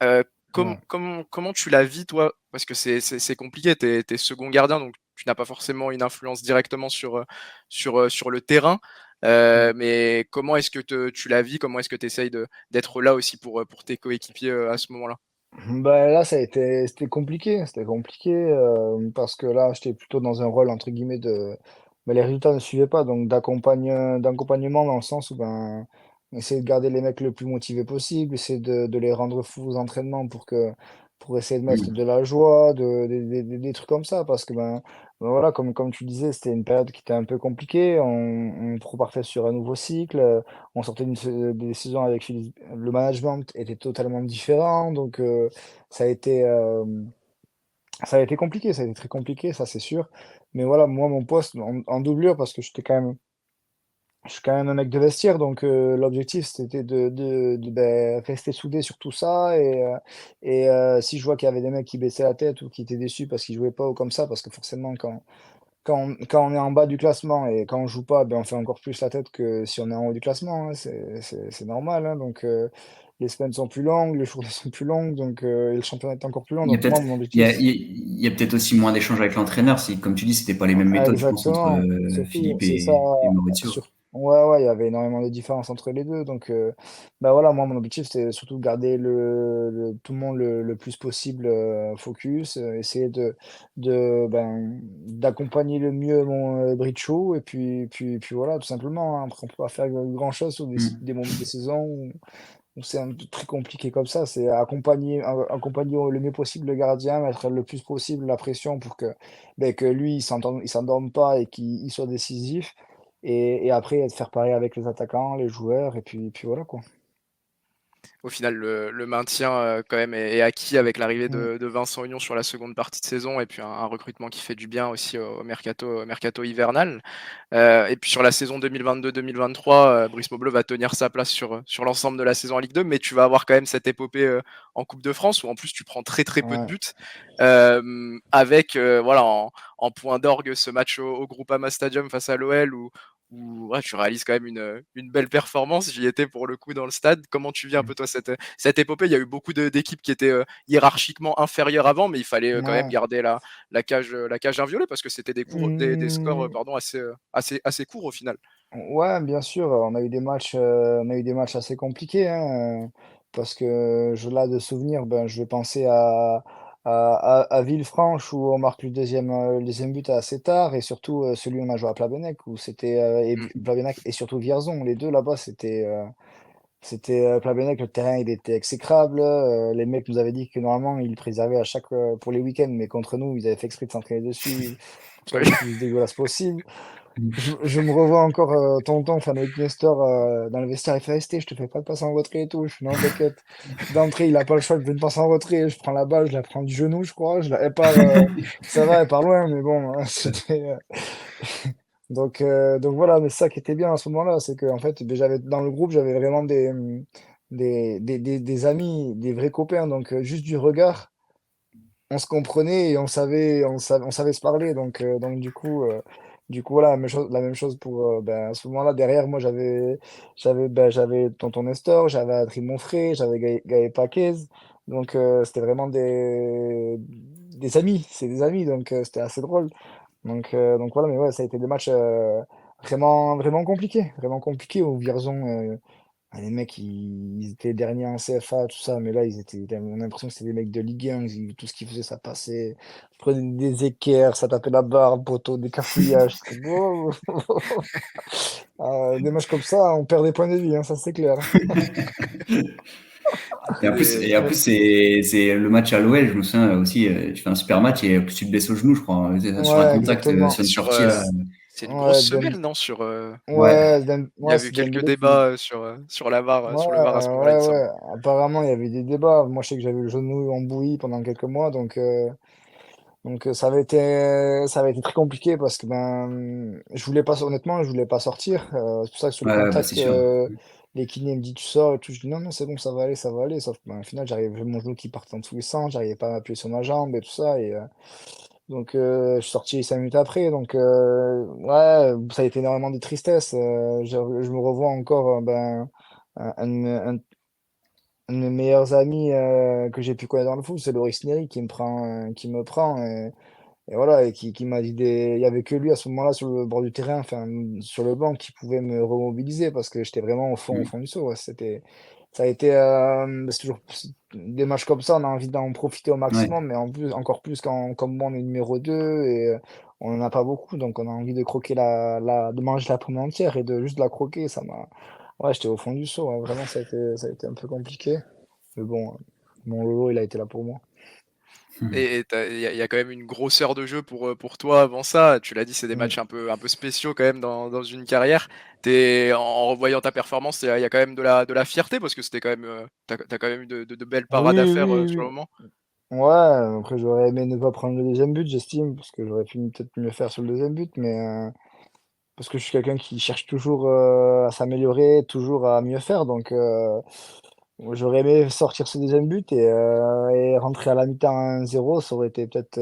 Heu, Ouais. comment tu la vis toi? Parce que c'est compliqué, tu es second gardien, donc tu n'as pas forcément une influence directement sur le terrain. Mm. Mais comment est-ce que tu la vis? Comment est-ce que tu essayes d'être là aussi pour tes coéquipiers, à ce moment-là? Bah, là, c'était compliqué, parce que là, j'étais plutôt dans un rôle entre guillemets de mais les résultats ne suivaient pas, donc d'accompagnement dans le sens où, ben, essayer de garder les mecs le plus motivés possible, essayer de les rendre fous aux entraînements pour essayer de mettre Mmh. de la joie, des trucs comme ça. Parce que, voilà, comme tu disais, c'était une période qui était un peu compliquée. On repartait sur un nouveau cycle, on sortait des saisons avec Philippe, le management était totalement différent, donc ça a été, ça a été compliqué, ça a été très compliqué, ça c'est sûr. Mais voilà, moi mon poste en doublure, parce que je suis quand même un mec de vestiaire, donc l'objectif c'était ben, rester soudé sur tout ça, et si je vois qu'il y avait des mecs qui baissaient la tête ou qui étaient déçus parce qu'ils jouaient pas ou comme ça, parce que forcément quand on est en bas du classement et quand on joue pas, ben, on fait encore plus la tête que si on est en haut du classement, hein. C'est normal, hein. Donc les semaines sont plus longues, les journées sont plus longues, donc et le championnat est encore plus long. Il y a Donc moi, peut-être mon objectif, il y a peut-être aussi moins d'échanges avec l'entraîneur. Si, comme tu dis, c'était pas les mêmes méthodes, je pense, entre exactement, surtout, Philippe c'est ça. et Maurizio. Ouais, ouais, il y avait énormément de différences entre les deux. Donc bah voilà, moi, mon objectif, c'était surtout de garder tout le monde le plus possible focus, essayer d'accompagner le mieux mon Bricho, et puis voilà, tout simplement, hein. Après, on peut pas faire grand-chose sur Mmh. des saisons où c'est un peu très compliqué comme ça. C'est accompagner le mieux possible le gardien, mettre le plus possible la pression pour que lui, il s'endorme pas et qu'il soit décisif. Et après, faire pareil avec les attaquants, les joueurs, et puis voilà, quoi. Au final, le maintien, quand même est acquis avec l'arrivée Mm. de Vincent Aignan sur la seconde partie de saison, et puis un recrutement qui fait du bien aussi au mercato hivernal. Et puis sur la saison 2022-2023, Brice Maubleu va tenir sa place sur l'ensemble de la saison en Ligue 2, mais tu vas avoir quand même cette épopée, en Coupe de France, où en plus tu prends très, très peu de Ouais. buts, avec, voilà, en point d'orgue ce match au Groupama Stadium face à l'OL, où ouais, tu réalises quand même une belle performance. J'y étais pour le coup dans le stade. Comment tu vis un peu toi cette épopée? Il y a eu beaucoup d'équipes qui étaient, hiérarchiquement inférieures avant, mais il fallait, quand même Ouais. garder la cage inviolée, parce que c'était des scores, Mmh. pardon, assez courts au final. Ouais, bien sûr, on a eu des matchs assez compliqués, hein, parce que là, de souvenir, ben, je vais penser à Villefranche, où on marque le deuxième but assez tard, et surtout celui où on a joué à Plabennec, où c'était Mmh. Plabennec et surtout Vierzon. Les deux là-bas, c'était Plabennec, le terrain il était exécrable. Les mecs nous avaient dit que normalement ils le préservaient pour les week-ends, mais contre nous, ils avaient fait exprès de s'entraîner dessus pour que ce soit Oui. le plus dégueulasse possible. Je me revois encore tonton, enfin avec Nestor dans le vestiaire, il fait rester, je te fais pas de passe en retrait et tout. Je fais non, t'inquiète. D'entrée, il a pas le choix, il me fait une passe en retrait. Je prends la balle, je la prends du genou, je crois. Elle part, ça va, elle part loin, mais bon, hein, c'était. Donc voilà, mais c'est ça qui était bien à ce moment-là, c'est que en fait, ben, j'avais dans le groupe, j'avais vraiment des amis, des vrais copains. Donc juste du regard, on se comprenait et on savait se parler. Donc du coup voilà, la même chose pour ben, à ce moment-là derrière moi j'avais tonton Nestor, j'avais Adrien Monfray, j'avais Gaël Paquez. Donc c'était vraiment des amis, c'est des amis donc c'était assez drôle. Donc voilà, mais ouais, ça a été des matchs vraiment compliqués où Vierzon les mecs, ils étaient derniers en CFA, tout ça, mais là, on a l'impression que c'était des mecs de Ligue 1, tout ce qu'ils faisaient, ça passait. Ils prenaient des équerres, ça tapait la barre, poteau, des cafouillages. C'était beau. Des matchs comme ça, on perd des points de vie, hein, ça c'est clair. C'est Et en plus c'est le match à l'OL, je me souviens aussi, tu fais un super match et tu te blesses au genou, je crois, sur un Ouais, contact, exactement. sur une sur, sortie là. c'est une grosse Ouais, semelle, non? Sur, Ouais. il y ouais, avait c'est quelques Dembélé qui. débats, sur la VAR, Ouais, sur le VAR à ce moment-là, il me semble. ouais. Apparemment, il y avait des débats. Moi, je sais que j'avais le genou en bouillie pendant quelques mois, donc ça avait été très compliqué parce que ben je voulais pas honnêtement je voulais pas sortir. C'est pour ça que sur le Ouais, bah, c'est contact sûr. les kinés me dit tu sors et tout. Je dis non non c'est bon ça va aller. Sauf que ben, au final j'avais mon genou qui partait dans tous les sens, j'arrivais pas à m'appuyer sur ma jambe et tout ça donc je suis sorti 5 minutes après. Donc ouais ça a été énormément de tristesse. Je me revois encore ben un, un, un de mes meilleurs amis que j'ai pu connaître dans le foot, c'est Loris Neri qui me prend. Et voilà, et qui m'a dit il y avait que lui à ce moment-là sur le bord du terrain, enfin sur le banc, qui pouvait me remobiliser parce que j'étais vraiment au Mmh. fond du saut. Ouais. Ça a été, c'est toujours des matchs comme ça, on a envie d'en profiter au Ouais. maximum, mais en plus, encore plus quand, comme moi, on est numéro 2 et on n'en a pas beaucoup, donc on a envie de croquer de manger la pomme entière et de juste la croquer. Ouais, j'étais au fond du saut. Hein. Vraiment, ça a été un peu compliqué. Mais bon, mon Lolo, il a été là pour moi. Et il y a quand même une grosseur de jeu pour toi avant ça. Tu l'as dit, c'est des Mm. matchs un peu spéciaux quand même dans une carrière. En revoyant ta performance, il y a quand même de la fierté parce que c'était quand même, tu as quand même eu de belles parades à Oui, faire, oui, sur le oui. moment. Ouais, après j'aurais aimé ne pas prendre le deuxième but, j'estime, parce que j'aurais pu peut-être mieux faire sur le deuxième but, mais parce que je suis quelqu'un qui cherche toujours à s'améliorer, toujours à mieux faire, donc j'aurais aimé sortir ce deuxième but et rentrer à la mi-temps 1-0, ça aurait été peut-être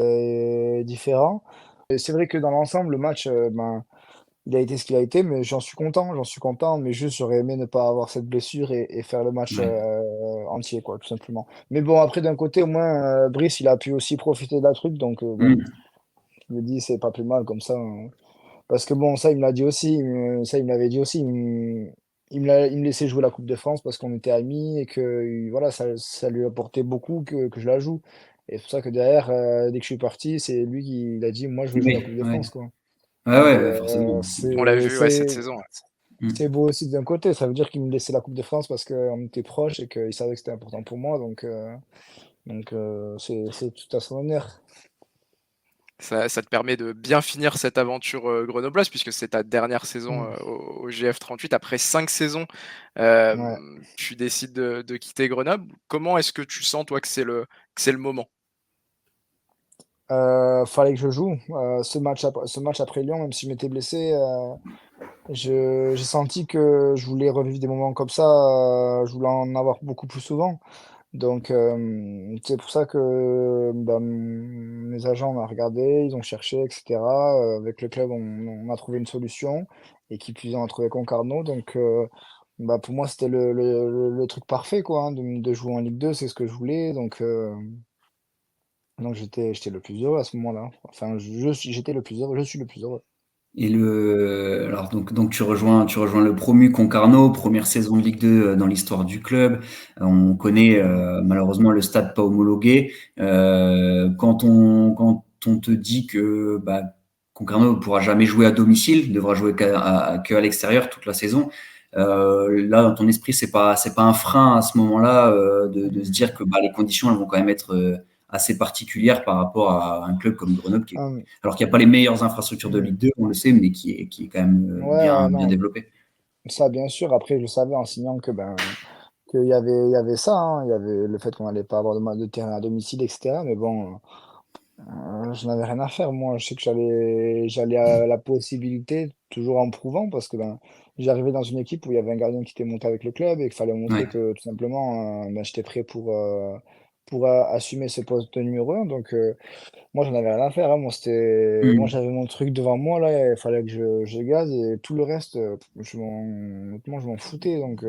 différent. Et c'est vrai que dans l'ensemble, le match, ben, il a été ce qu'il a été, mais j'en suis content, mais juste j'aurais aimé ne pas avoir cette blessure et faire le match Ouais. entier, quoi, tout simplement. Mais bon, après, d'un côté, au moins, Brice, il a pu aussi profiter de la truc, donc bon, Mmh. je me dis, c'est pas plus mal comme ça. Hein. Parce que bon, ça, il me l'a dit aussi, ça, il me l'avait dit aussi, il me laissait jouer la Coupe de France parce qu'on était amis et que voilà, ça lui apportait beaucoup que je la joue. Et c'est pour ça que derrière, dès que je suis parti, c'est lui qui il a dit, moi, je veux jouer la Oui, Coupe de ouais. France, quoi. Ouais, Donc, ouais, bah, forcément. On l'a vu, ouais, cette saison, ouais. Mmh. c'est beau aussi d'un côté, ça veut dire qu'il me laissait la Coupe de France parce qu'on était proches et qu'il savait que c'était important pour moi, donc c'est tout à son honneur. Ça te permet de bien finir cette aventure, grenobloise puisque c'est ta dernière saison, Mm. au GF 38. Après 5 saisons, Ouais. tu décides de quitter Grenoble. Comment est-ce que tu sens toi que c'est le moment? Fallait que je joue. Ce match après Lyon, même si je m'étais blessé, j'ai senti que je voulais revivre des moments comme ça, je voulais en avoir beaucoup plus souvent. Donc, c'est pour ça que bah, mes agents m'ont regardé, ils ont cherché, etc. Avec le club, on a trouvé une solution et qui plus on a trouvé Concarneau. Donc, bah, pour moi, c'était le truc parfait, quoi, hein, de jouer en Ligue 2, c'est ce que je voulais. Donc j'étais le plus heureux à ce moment-là. Enfin, j'étais le plus heureux, je suis le plus heureux. Et alors donc tu rejoins le promu Concarneau, première saison de Ligue 2 dans l'histoire du club. On connaît Mm. malheureusement le stade pas homologué. Quand on te dit que Concarneau ne pourra jamais jouer à domicile, devra jouer que à l'extérieur toute la saison. Là, dans ton esprit, c'est pas un frein à ce moment-là de se dire que les conditions elles vont quand même être assez particulière par rapport à un club comme Grenoble, Hum, alors qu'il n'y a pas les meilleures infrastructures de hum. Ligue 2, on le sait, mais qui est quand même Ouais, ouais, bien non, développé. ça bien sûr. Après, je savais en signant que qu'il y avait ça, hein. Il y avait le fait qu'on n'allait pas avoir de terrain à domicile, etc. Mais bon, je n'avais rien à faire. Moi, je sais que j'allais à la possibilité, toujours en prouvant, parce que j'arrivais dans une équipe où il y avait un gardien qui était monté avec le club et qu'il fallait montrer Ouais. que tout simplement, j'étais prêt pour assumer ce poste de numéro un. Donc, moi, j'en avais rien à faire, hein. Moi, Mm. j'avais mon truc devant moi, là, il fallait que je gaze et tout le reste, honnêtement, je m'en foutais. Donc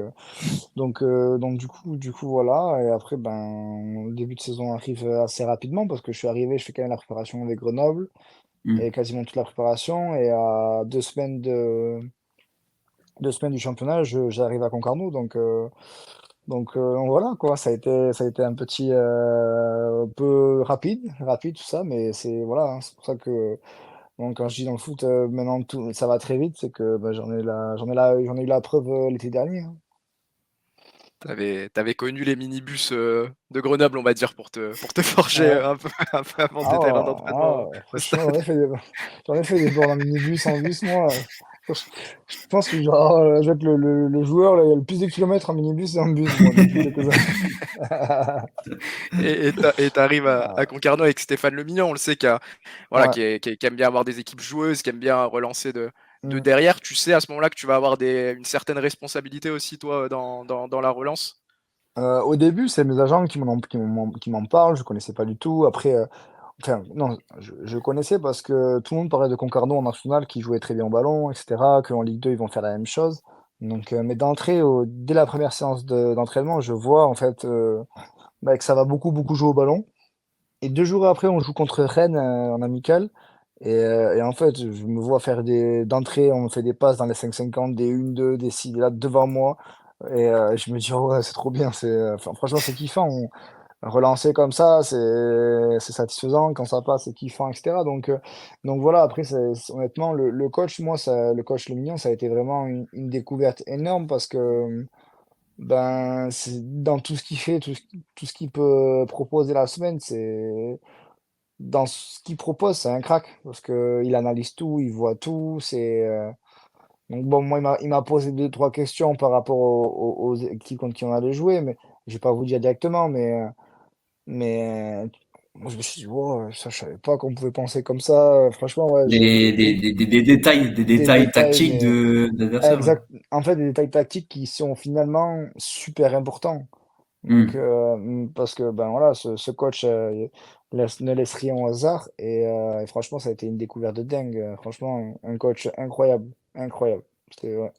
du coup, voilà. Et après, le début de saison arrive assez rapidement parce que je suis arrivé, je fais quand même la préparation avec Grenoble et Mm. quasiment toute la préparation. Et à 2 semaines du championnat, j'arrive à Concarneau. Donc voilà quoi, ça a été un peu rapide tout ça, mais voilà, hein, c'est pour ça que bon, quand je dis dans le foot, maintenant tout, ça va très vite, c'est que j'en ai eu la preuve l'été dernier, hein. T'avais connu les minibus de Grenoble, on va dire, pour te forger Ouais. un peu avant Ah, des terrains d'entraînement au franchement, stade. j'en ai fait des bornes en minibus, en bus, moi. Je, je pense que genre, je vais être le joueur, là, il y a le plus de kilomètres en minibus et en bus, moi, depuis quelques années. Et t'arrives à Ah, Concarneau avec Stéphane Le Mignon, on le sait, voilà, ouais. qui aime bien avoir des équipes joueuses, qui aime bien relancer de Mm. derrière. Tu sais à ce moment-là que tu vas avoir une certaine responsabilité aussi, toi, dans la relance. Au début, c'est mes agents qui m'en parlent, je connaissais pas du tout. Après, enfin, non, je connaissais parce que tout le monde parlait de Concarneau en national, qui jouait très bien au ballon, etc., qu'en Ligue 2, ils vont faire la même chose. Donc, mais d'entrée, dès la première séance d'entraînement, je vois en fait que ça va beaucoup, beaucoup jouer au ballon. Et 2 jours après, on joue contre Rennes en amical. Et en fait, je me vois faire d'entrée, on me fait des passes dans les 5,50, des 1-2, des 6, là devant moi. Et je me dis, oh ouais, c'est trop bien. Enfin, franchement, c'est kiffant. Relancer comme ça, c'est satisfaisant. Quand ça passe, c'est kiffant, etc. Donc voilà, après, honnêtement, le coach, moi, le coach Le Mignon, ça a été vraiment une découverte énorme parce que dans tout ce qu'il fait, tout ce qu'il peut proposer la semaine, dans ce qu'il propose, c'est un crack parce que il analyse tout, il voit tout. Donc bon, moi, il m'a posé deux, trois questions par rapport aux équipes contre qui on allait jouer, mais je vais pas vous dire directement, mais moi, je me suis dit, wow, ça, je savais pas qu'on pouvait penser comme ça. Franchement, ouais, Des des détails détails, tactiques mais d'adversaires. Ouais. exact. En fait, des détails tactiques qui sont finalement super importants. Donc, Mm. parce que voilà, ce coach ne laisse rien au hasard et franchement, ça a été une découverte de dingue. Franchement, un coach incroyable, incroyable. Ouais.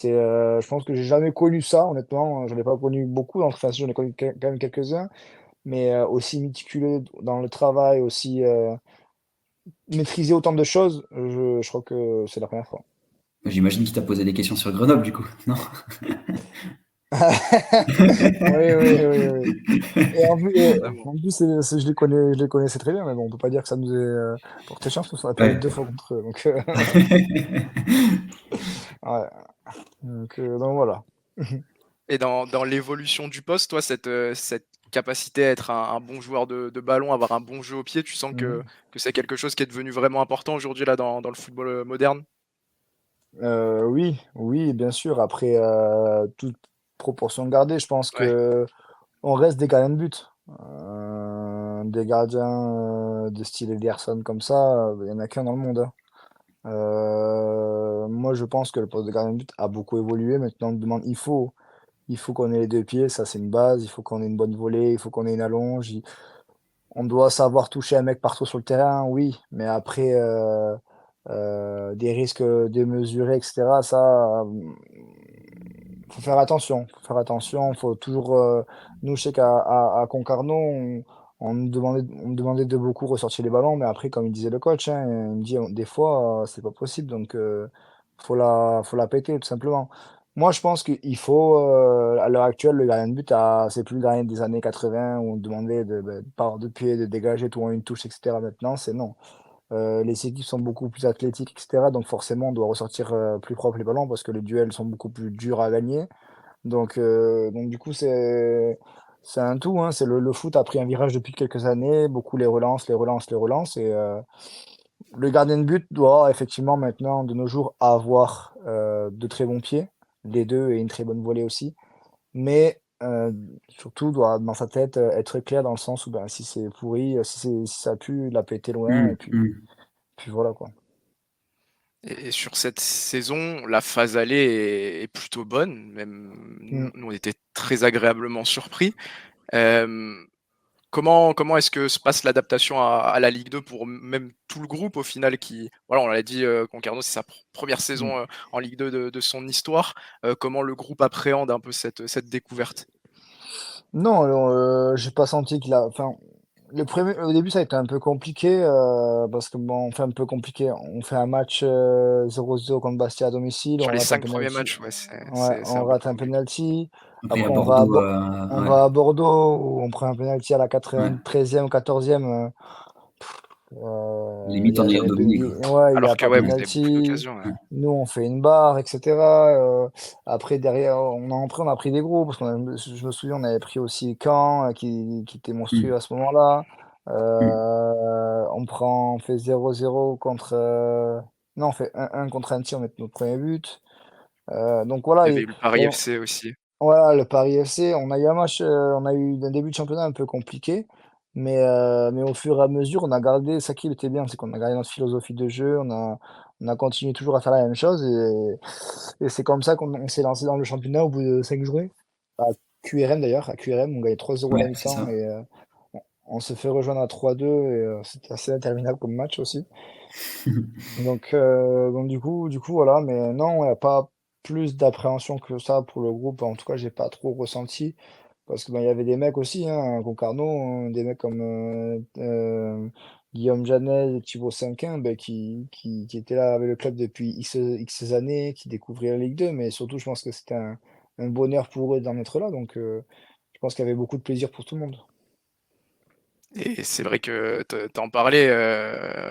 Je pense que j'ai jamais connu ça, honnêtement. J'en ai pas connu beaucoup, enfin, si, j'en ai connu quand même quelques-uns, mais aussi méticuleux dans le travail, aussi maîtriser autant de choses, je crois que c'est la première fois. J'imagine qu'il t'a posé des questions sur Grenoble, du coup, non? Oui, oui, oui, oui. Vraiment. En plus je les connaissais très bien, mais bon, on peut pas dire que ça nous ait porté chance parce qu'on a perdu Ouais. 2 fois contre eux. Donc, ouais. Donc voilà. Et dans l'évolution du poste, toi, cette capacité à être un bon joueur de ballon, avoir un bon jeu au pied, tu sens que, Mhm. que c'est quelque chose qui est devenu vraiment important aujourd'hui là dans le football moderne? Oui, oui, bien sûr. Après, toute proportion gardée, je pense Ouais. que on reste des gardiens de but. Des gardiens de style Ederson comme ça, il y en a qu'un dans le monde, hein. Moi, je pense que le poste de gardien de but a beaucoup évolué. Maintenant, on demande, il faut qu'on ait les deux pieds, ça c'est une base. Il faut qu'on ait une bonne volée, il faut qu'on ait une allonge. On doit savoir toucher un mec partout sur le terrain, oui, mais après, des risques démesurés, etc., ça, faut faire attention. Faut faire attention. Faut toujours. Nous, je sais qu'à Concarneau, on me demandait de beaucoup ressortir les ballons, mais après, comme il disait le coach, hein, il me dit des fois, c'est pas possible, donc faut la péter, tout simplement. Moi, je pense qu'il faut, à l'heure actuelle, le gardien de but, c'est plus le gardien des années 80 où on demandait de par deux pieds, de dégager tout en une touche, etc. Maintenant, c'est non. Les équipes sont beaucoup plus athlétiques, etc. Donc forcément, on doit ressortir plus propre les ballons parce que les duels sont beaucoup plus durs à gagner. Donc du coup, c'est un tout, hein. C'est le foot a pris un virage depuis quelques années, beaucoup les relances, les relances, les relances et le gardien de but doit effectivement maintenant, de nos jours, avoir, de très bons pieds, les 2 et une très bonne volée aussi. Mais, surtout doit dans sa tête, être clair dans le sens où, ben, si c'est pourri, si ça pue, il a pété loin et Mmh, puis mmh. voilà quoi. Et sur cette saison, la phase aller est plutôt bonne, même Mmh. nous on était très agréablement surpris. Hem, comment est-ce que se passe l'adaptation à la Ligue 2 pour même tout le groupe au final qui voilà, on l'a dit, Concarneau, c'est sa première Mmh. saison, en Ligue 2 de son histoire. Comment le groupe appréhende un peu cette découverte? Non, alors, j'ai pas senti qu'il a enfin, le premier au début, ça a été un peu compliqué, parce que bon, enfin un peu compliqué, on fait un match, 0-0 contre Bastia à domicile, Sur on les rate un 5 premiers penalty. matchs, ouais, c'est Ouais, c'est c'est on un peu rate plus un compliqué. penalty. Après, il y a Après Bordeaux, on ouais, va à Bordeaux où on prend un penalty à la ouais. 93e ou 14e, Limite, on il est y avait dominé, quoi. ouais, il y a Alors que pas ouais, vous avez beaucoup penalty. d'occasions, ouais. Ouais. Nous, on fait une barre, et cetera. Après, derrière, on a pris des gros parce je me souviens, on avait pris aussi Caen, qui était monstrueux Mmh, à ce moment-là. mmh. On fait 0-0 contre, non, on fait 1-1 contre Annecy, on met notre premier but. Donc Il voilà, y avait eu le Paris FC aussi. voilà, le Paris FC, on a eu un match, on a eu un début de championnat un peu compliqué, mais au fur et à mesure, on a gardé ça qui était bien, c'est qu'on a gardé notre philosophie de jeu, on a continué toujours à faire la même chose et c'est comme ça qu'on s'est lancé dans le championnat au bout de 5 journées. À QRM d'ailleurs, à QRM, on gagnait 3-0 à la Ouais, c'est mi-temps ça. et on s'est fait rejoindre à 3-2 et c'était assez interminable comme match aussi. Donc du coup voilà, mais non, il y a pas plus d'appréhension que ça pour le groupe. En tout cas, j'ai pas trop ressenti parce que, ben, il y avait des mecs aussi, hein, à Concarneau, des mecs comme, Guillaume Janel et Thibaut Cinquin, beh, qui étaient là avec le club depuis X années, qui découvraient la Ligue 2, mais surtout, je pense que c'était un bonheur pour eux d'en être là, donc je pense qu'il y avait beaucoup de plaisir pour tout le monde. Et c'est vrai que tu en parlais,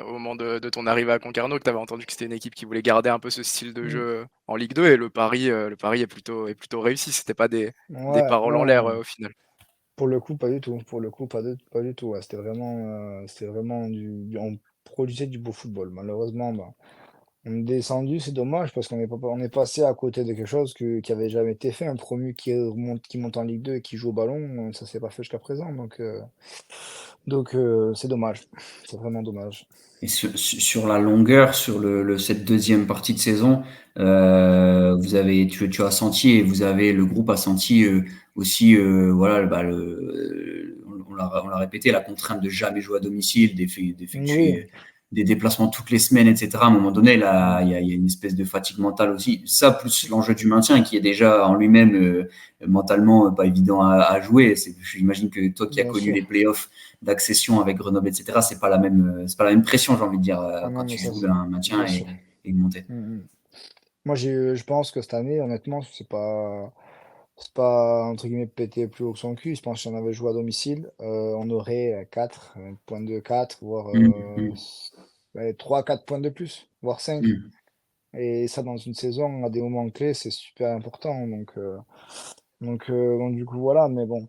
au moment de ton arrivée à Concarneau, que tu avais entendu que c'était une équipe qui voulait garder un peu ce style de Mmh. jeu en Ligue 2 et le pari est plutôt réussi. C'était pas des Ouais, paroles en l'air, non. au final. Pour le coup, pas du tout. Pour le coup, pas du tout. Ouais. C'était vraiment on produisait du beau football. Malheureusement, bah, on est descendu, c'est dommage parce on est passé à côté de quelque chose qui avait jamais été fait. Un promu qui monte en Ligue 2 et qui joue au ballon, ça s'est pas fait jusqu'à présent. Donc, c'est dommage. C'est vraiment dommage. Et sur la longueur, sur cette deuxième partie de saison, tu as senti et vous avez le groupe a senti aussi, voilà, bah, on l'a répété, la contrainte de jamais jouer à domicile, Oui. d'effectuer des déplacements toutes les semaines, etc. À un moment donné, là, Mm. il y a une espèce de fatigue mentale aussi. Ça, plus l'enjeu du maintien, qui est déjà en lui-même mentalement pas évident à jouer. J'imagine que toi qui as Bien connu les sûr. playoffs d'accession avec Grenoble, etc. C'est pas la même pression, j'ai envie de dire, Ah quand non, mais tu ça, joues un maintien bien sûr. et une montée. Mm, mm. Moi, je pense que cette année, honnêtement, c'est pas, entre guillemets, péter plus haut que son cul. Je pense que si on avait joué à domicile, on aurait 4, points de 4, voire Mmh, 3, 4 points de plus, voire 5. mmh. Et ça, dans une saison, à des moments clés, c'est super important. Donc du coup, voilà. Mais bon,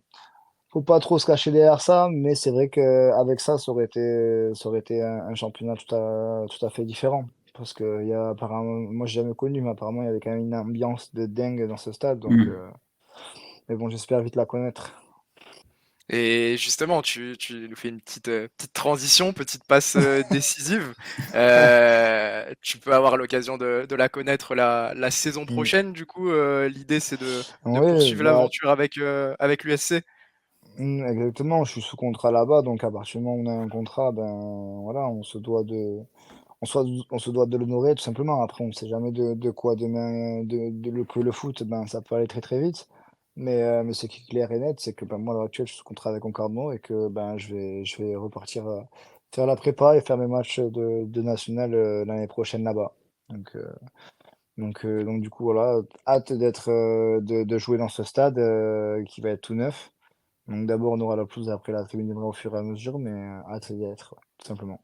faut pas trop se cacher derrière ça. Mais c'est vrai qu'avec ça, ça aurait été un championnat tout à fait différent. Parce que apparemment, moi, j'ai jamais connu, mais apparemment, il y avait quand même une ambiance de dingue dans ce stade. Mmh. Mais bon, j'espère vite la connaître. Et justement, tu nous fais une petite transition, petite passe, décisive. Tu peux avoir l'occasion de la connaître la saison Mm. prochaine du coup, l'idée c'est de Oui, poursuivre bah, l'aventure avec l'USC? exactement. Je suis sous contrat là-bas, donc à partir du moment où on a un contrat, ben voilà, on se doit de l'honorer tout simplement. Après, on ne sait jamais de quoi demain, que le foot, ben ça peut aller très très vite. Mais ce qui est clair et net, c'est que ben, moi à l'heure actuelle, je suis sous contrat avec Concarneau et que ben je vais repartir faire la prépa et faire mes matchs de national l'année prochaine là-bas. Donc, euh, donc du coup voilà, hâte de jouer dans ce stade qui va être tout neuf. Donc d'abord on aura la pelouse, après la tribune viendra au fur et à mesure, mais hâte d'y être, ouais, tout simplement.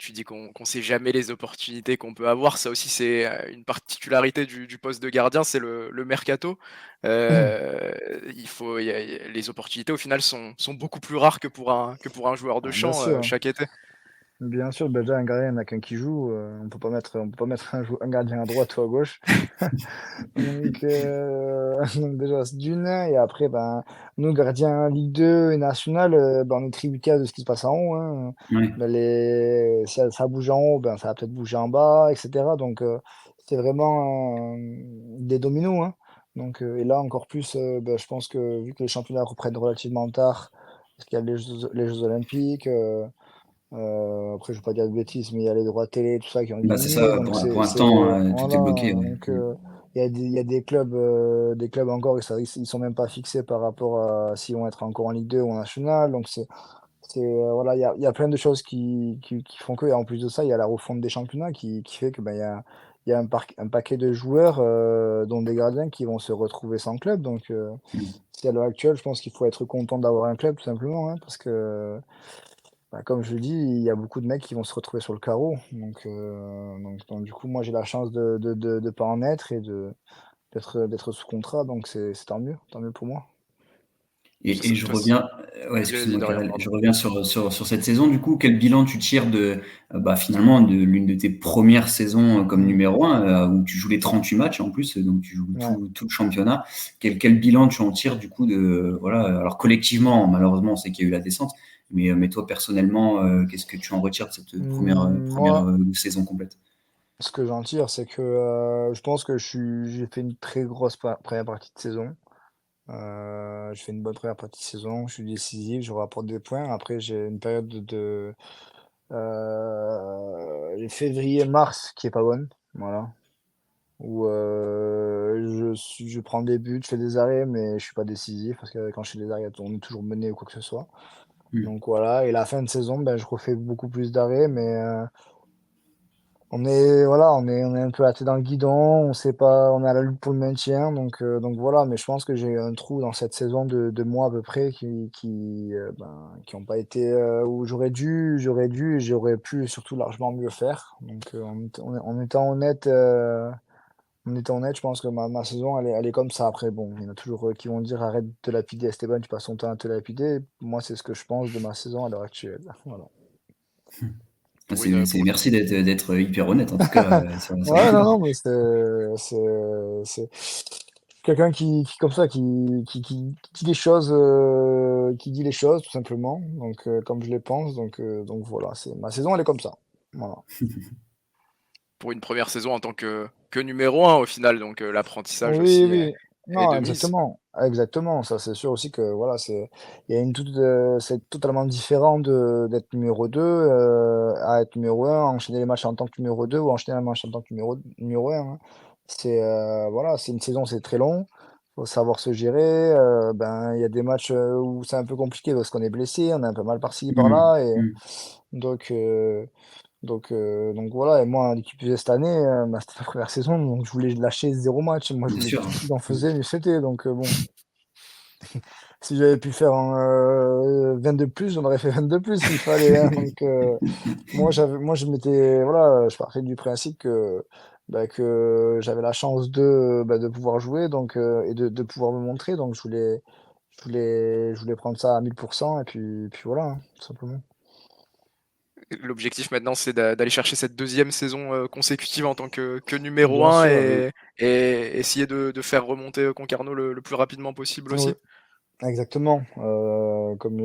tu dis qu'on sait jamais les opportunités qu'on peut avoir. Ça aussi, c'est, une particularité du poste de gardien, c'est le mercato. Il y a les opportunités au final sont beaucoup plus rares que pour un joueur de Ah, bien champ, sûr. chaque été. Bien sûr, bah, déjà un gardien, il y en a qu'un qui joue, on peut pas mettre un gardien à droite ou à gauche. Donc donc déjà c'est d'une et après, ben, nous gardiens Ligue 2 et nationale, ben, on est tributaire de ce qui se passe en haut, hein. Ouais. Ben, les ça bouge en haut, ben, ça va peut-être bouger en bas et cetera. Donc c'est vraiment, des dominos, hein. Donc et là encore plus, bah, je pense que vu que les championnats reprennent relativement tard, parce qu'il y a les jeux olympiques, après, je veux pas dire de bêtises, mais il y a les droits télé, tout ça qui ont Bah, c'est diminué. ça, Donc, pour un c'est, temps, tout est voilà. bloqué. Ouais. Donc, il y a des clubs encore, ils sont même pas fixés par rapport à s'ils vont être encore en Ligue 2 ou en National. Donc, voilà, il y a plein de choses qui font que, et en plus de ça, il y a la refonte des championnats qui fait que, ben, il y a un paquet de joueurs, dont des gardiens qui vont se retrouver sans club. Donc, Mm. c'est à l'heure actuelle, je pense qu'il faut être content d'avoir un club, tout simplement, hein, parce que, bah, comme je le dis, il y a beaucoup de mecs qui vont se retrouver sur le carreau. Donc du coup, moi, j'ai la chance de pas en être et d'être sous contrat. Donc c'est tant mieux pour moi. Et je Toi c reviens, ouais, Vas-y, vas-y, excuse-moi Dorian, Karel, pardon. je reviens sur cette saison. Du coup, quel bilan tu tires de, bah, finalement, de l'une de tes premières saisons comme Mmh. numéro un, où tu joues les 38 matchs en plus, donc tu joues Ouais. tout le championnat. Quel bilan tu en tires du coup de, voilà, alors collectivement, malheureusement, on sait qu'il y a eu la descente, mais toi personnellement, qu'est-ce que tu en retires de cette première Moi, saison complète? ce que j'en tire, c'est que, je pense que j'ai fait une très grosse première partie de saison. J'ai fait une bonne première partie de saison, je suis décisif, je rapporte des points. Après, j'ai une période février-mars qui est pas bonne, voilà. Où je prends des buts, je fais des arrêts, mais je suis pas décisif parce que quand je fais des arrêts, on est toujours mené ou quoi que ce soit. Hmm. Donc voilà, et la fin de saison, ben, je refais beaucoup plus d'arrêts, mais on est un peu à tête dans le guidon, on sait pas, on est à la lutte pour le maintien, donc voilà. Mais je pense que j'ai eu un trou dans cette saison de mois à peu près qui ont pas été où j'aurais dû et j'aurais pu surtout largement mieux faire. Donc en étant honnête. En étant honnête, je pense que ma saison, elle est comme ça. Après, bon, il y en a toujours qui vont dire arrête de te lapider, Esteban, tu passes ton temps à te lapider. Moi, c'est ce que je pense de ma saison à l'heure actuelle. Voilà. Oui, non, Merci d'être hyper honnête en tout cas sur le Ouais, non, bilan. non, mais c'est quelqu'un comme ça, qui dit les choses, tout simplement. Donc, comme je les pense. Donc voilà, ma saison, elle est comme ça. Voilà. pour une première saison en tant que numéro un au final, donc l'apprentissage Oui, aussi oui. est Non, de mise. exactement, exactement. Ça, c'est sûr aussi que voilà, il y a c'est totalement différent d'être numéro 2 à être numéro un, enchaîner les matchs en tant que numéro 2 ou enchaîner les matchs en tant que numéro un, hein. Voilà, c'est une saison, c'est très long. Faut savoir se gérer. Ben, il y a des matchs où c'est un peu compliqué parce qu'on est blessé, on a un peu mal par-ci, Hmm. par-là. Et Hmm. donc, donc voilà. Et moi, l'équipe que j'ai cette année, bah, c'était ma première saison, donc je voulais lâcher zéro match. Moi, je Bien voulais sûr. que plus j'en faisais, mieux c'était. Donc bon, si j'avais pu faire 20 de plus, j'en aurais fait 20 de plus s'il fallait, hein. Donc moi, voilà, je partais du principe que j'avais la chance de pouvoir jouer, et de pouvoir me montrer. Donc je voulais prendre ça à 1000%, et puis voilà, hein, tout simplement. L'objectif maintenant, c'est d'aller chercher cette deuxième saison, consécutive en tant que numéro Bien un sûr, oui. et essayer de faire remonter, Concarneau le plus rapidement possible Oui. aussi? Exactement. Comme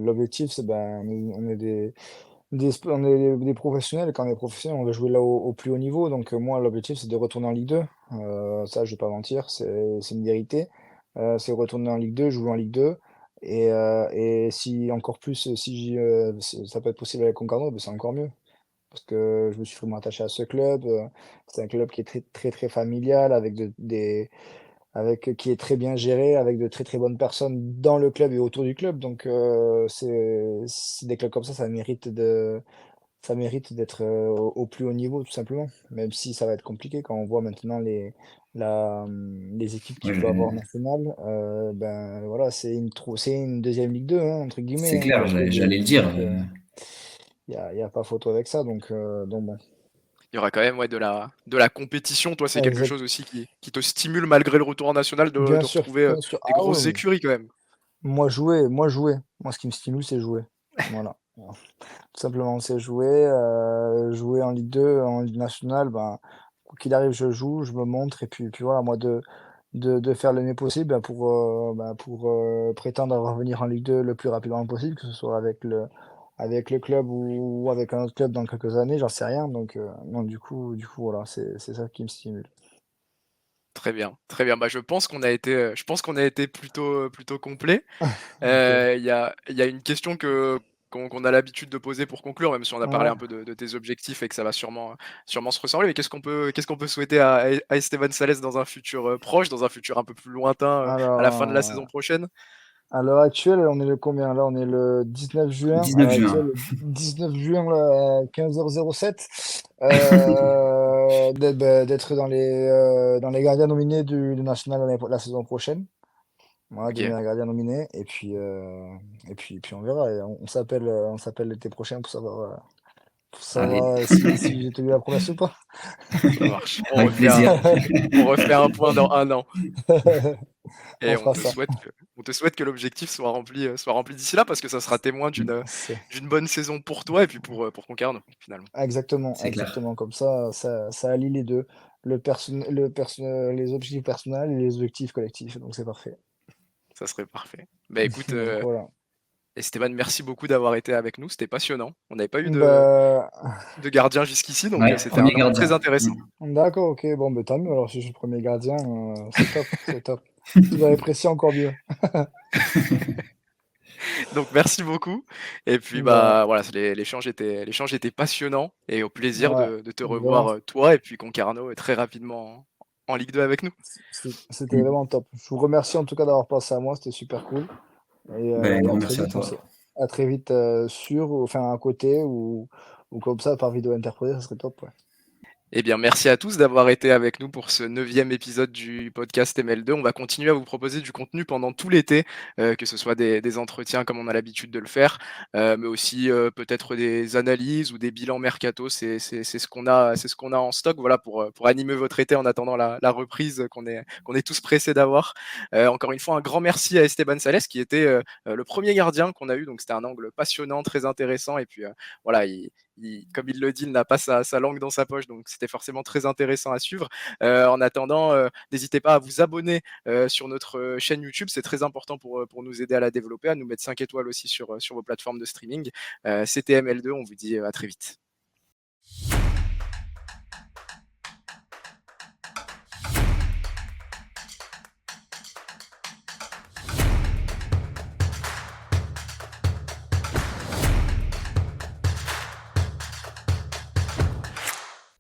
l'objectif, c'est ben, on est des professionnels. Et quand on est professionnel, on veut jouer là au plus haut niveau. Donc moi, l'objectif, c'est de retourner en Ligue 2. Ça, je vais pas mentir, c'est une vérité. C'est retourner en Ligue 2, jouer en Ligue 2. Et si encore plus, ça peut être possible avec Concarneau, ben, c'est encore mieux. Parce que je me suis vraiment attaché à ce club. C'est un club qui est très, très, très familial, qui est très bien géré, avec de très, très bonnes personnes dans le club et autour du club. Donc, c'est des clubs comme ça mérite d'être, au plus haut niveau, tout simplement. Même si ça va être compliqué quand on voit maintenant les équipes Ouais, qu'il peut avoir en national. Ben voilà, c'est une 2e Ligue 2, hein, entre guillemets, c'est hein, clair, le club j'allais le est dire. y a pas photo avec ça, donc bon. Il y aura quand même, ouais, de la compétition. Toi, c'est quelque Exact. chose aussi qui te stimule malgré le retour en national de retrouver, Bien sûr. des Ah grosses oui, écuries quand même? moi jouer. Moi, ce qui me stimule, c'est jouer. Voilà. Tout simplement, c'est jouer en Ligue 2, en Ligue nationale, ben, quoi qu'il arrive, je joue, je me montre et puis voilà, moi de faire le mieux possible, pour prétendre à revenir en Ligue 2 le plus rapidement possible, que ce soit avec le club ou avec un autre club dans quelques années, j'en sais rien, donc du coup, voilà, c'est ça qui me stimule. Très bien, très bien. Bah, je pense qu'on a été plutôt complet. OK. Il y a une question qu'on a l'habitude de poser pour conclure, même si on a parlé Ouais, un peu de tes objectifs et que ça va sûrement se ressembler. Mais qu'est-ce qu'on peut souhaiter à Esteban Sales dans un futur, proche, dans un futur un peu plus lointain, à la fin de la saison alors, prochaine? à l'heure actuelle, on est le combien? Là, on est le 19 juin. À 19 l'heure actuelle, juin. le 19 juin, là, à 15h07, d'être dans les gardiens nominés du national la saison prochaine. Voilà, des OK. meilleurs gardiens nominés. Et puis on verra. Et on s'appelle l'été prochain pour savoir, Allez, si j'ai tenu la promesse ou pas. Ça marche. avec plaisir. On refait un point dans 1 an On et fera ça. on te souhaite que l'objectif soit rempli d'ici là parce que ça sera témoin C'est d'une bonne saison pour toi et puis pour Concarneau, finalement. exactement, C'est clair. exactement. Comme ça allie les deux, les objectifs personnels et les objectifs collectifs. Donc c'est parfait. Ça serait parfait. Bah, écoute, Donc voilà. Esteban, merci beaucoup d'avoir été avec nous, c'était passionnant. On n'avait pas eu Bah, de gardien jusqu'ici, donc Ouais, c'était premier un très gardien. intéressant. d'accord, OK. Bon, bah, tant mieux. Alors si je suis le premier gardien, c'est top, c'est top. Si vous avez apprécié, encore mieux. Donc merci beaucoup et puis, Bah, bah, voilà, l'échange était passionnant et au plaisir ouais, de te vraiment, revoir, toi et puis Concarneau, très rapidement en Ligue 2 avec nous. c'était vraiment top. Je vous remercie en tout cas d'avoir pensé à moi, c'était super cool et Ben, un et à grand très merci à vite, on toi. sait à très vite, enfin à côté ou comme ça par vidéo interposée, ça serait top, ouais. Eh bien, merci à tous d'avoir été avec nous pour ce 9e épisode du podcast ML2. On va continuer à vous proposer du contenu pendant tout l'été, que ce soit des entretiens comme on a l'habitude de le faire, mais aussi, peut-être des analyses ou des bilans mercato. C'est ce qu'on a en stock, voilà, pour animer votre été en attendant la reprise qu'on est tous pressés d'avoir. Encore une fois, un grand merci à Esteban Sales qui était, le premier gardien qu'on a eu, donc c'était un angle passionnant, très intéressant et puis, voilà, comme il le dit, il n'a pas sa langue dans sa poche, donc c'était forcément très intéressant à suivre. En attendant, n'hésitez pas à vous abonner sur notre chaîne YouTube, c'est très important pour nous aider à la développer, à nous mettre 5 étoiles aussi sur vos plateformes de streaming. C'était ML2, on vous dit à très vite.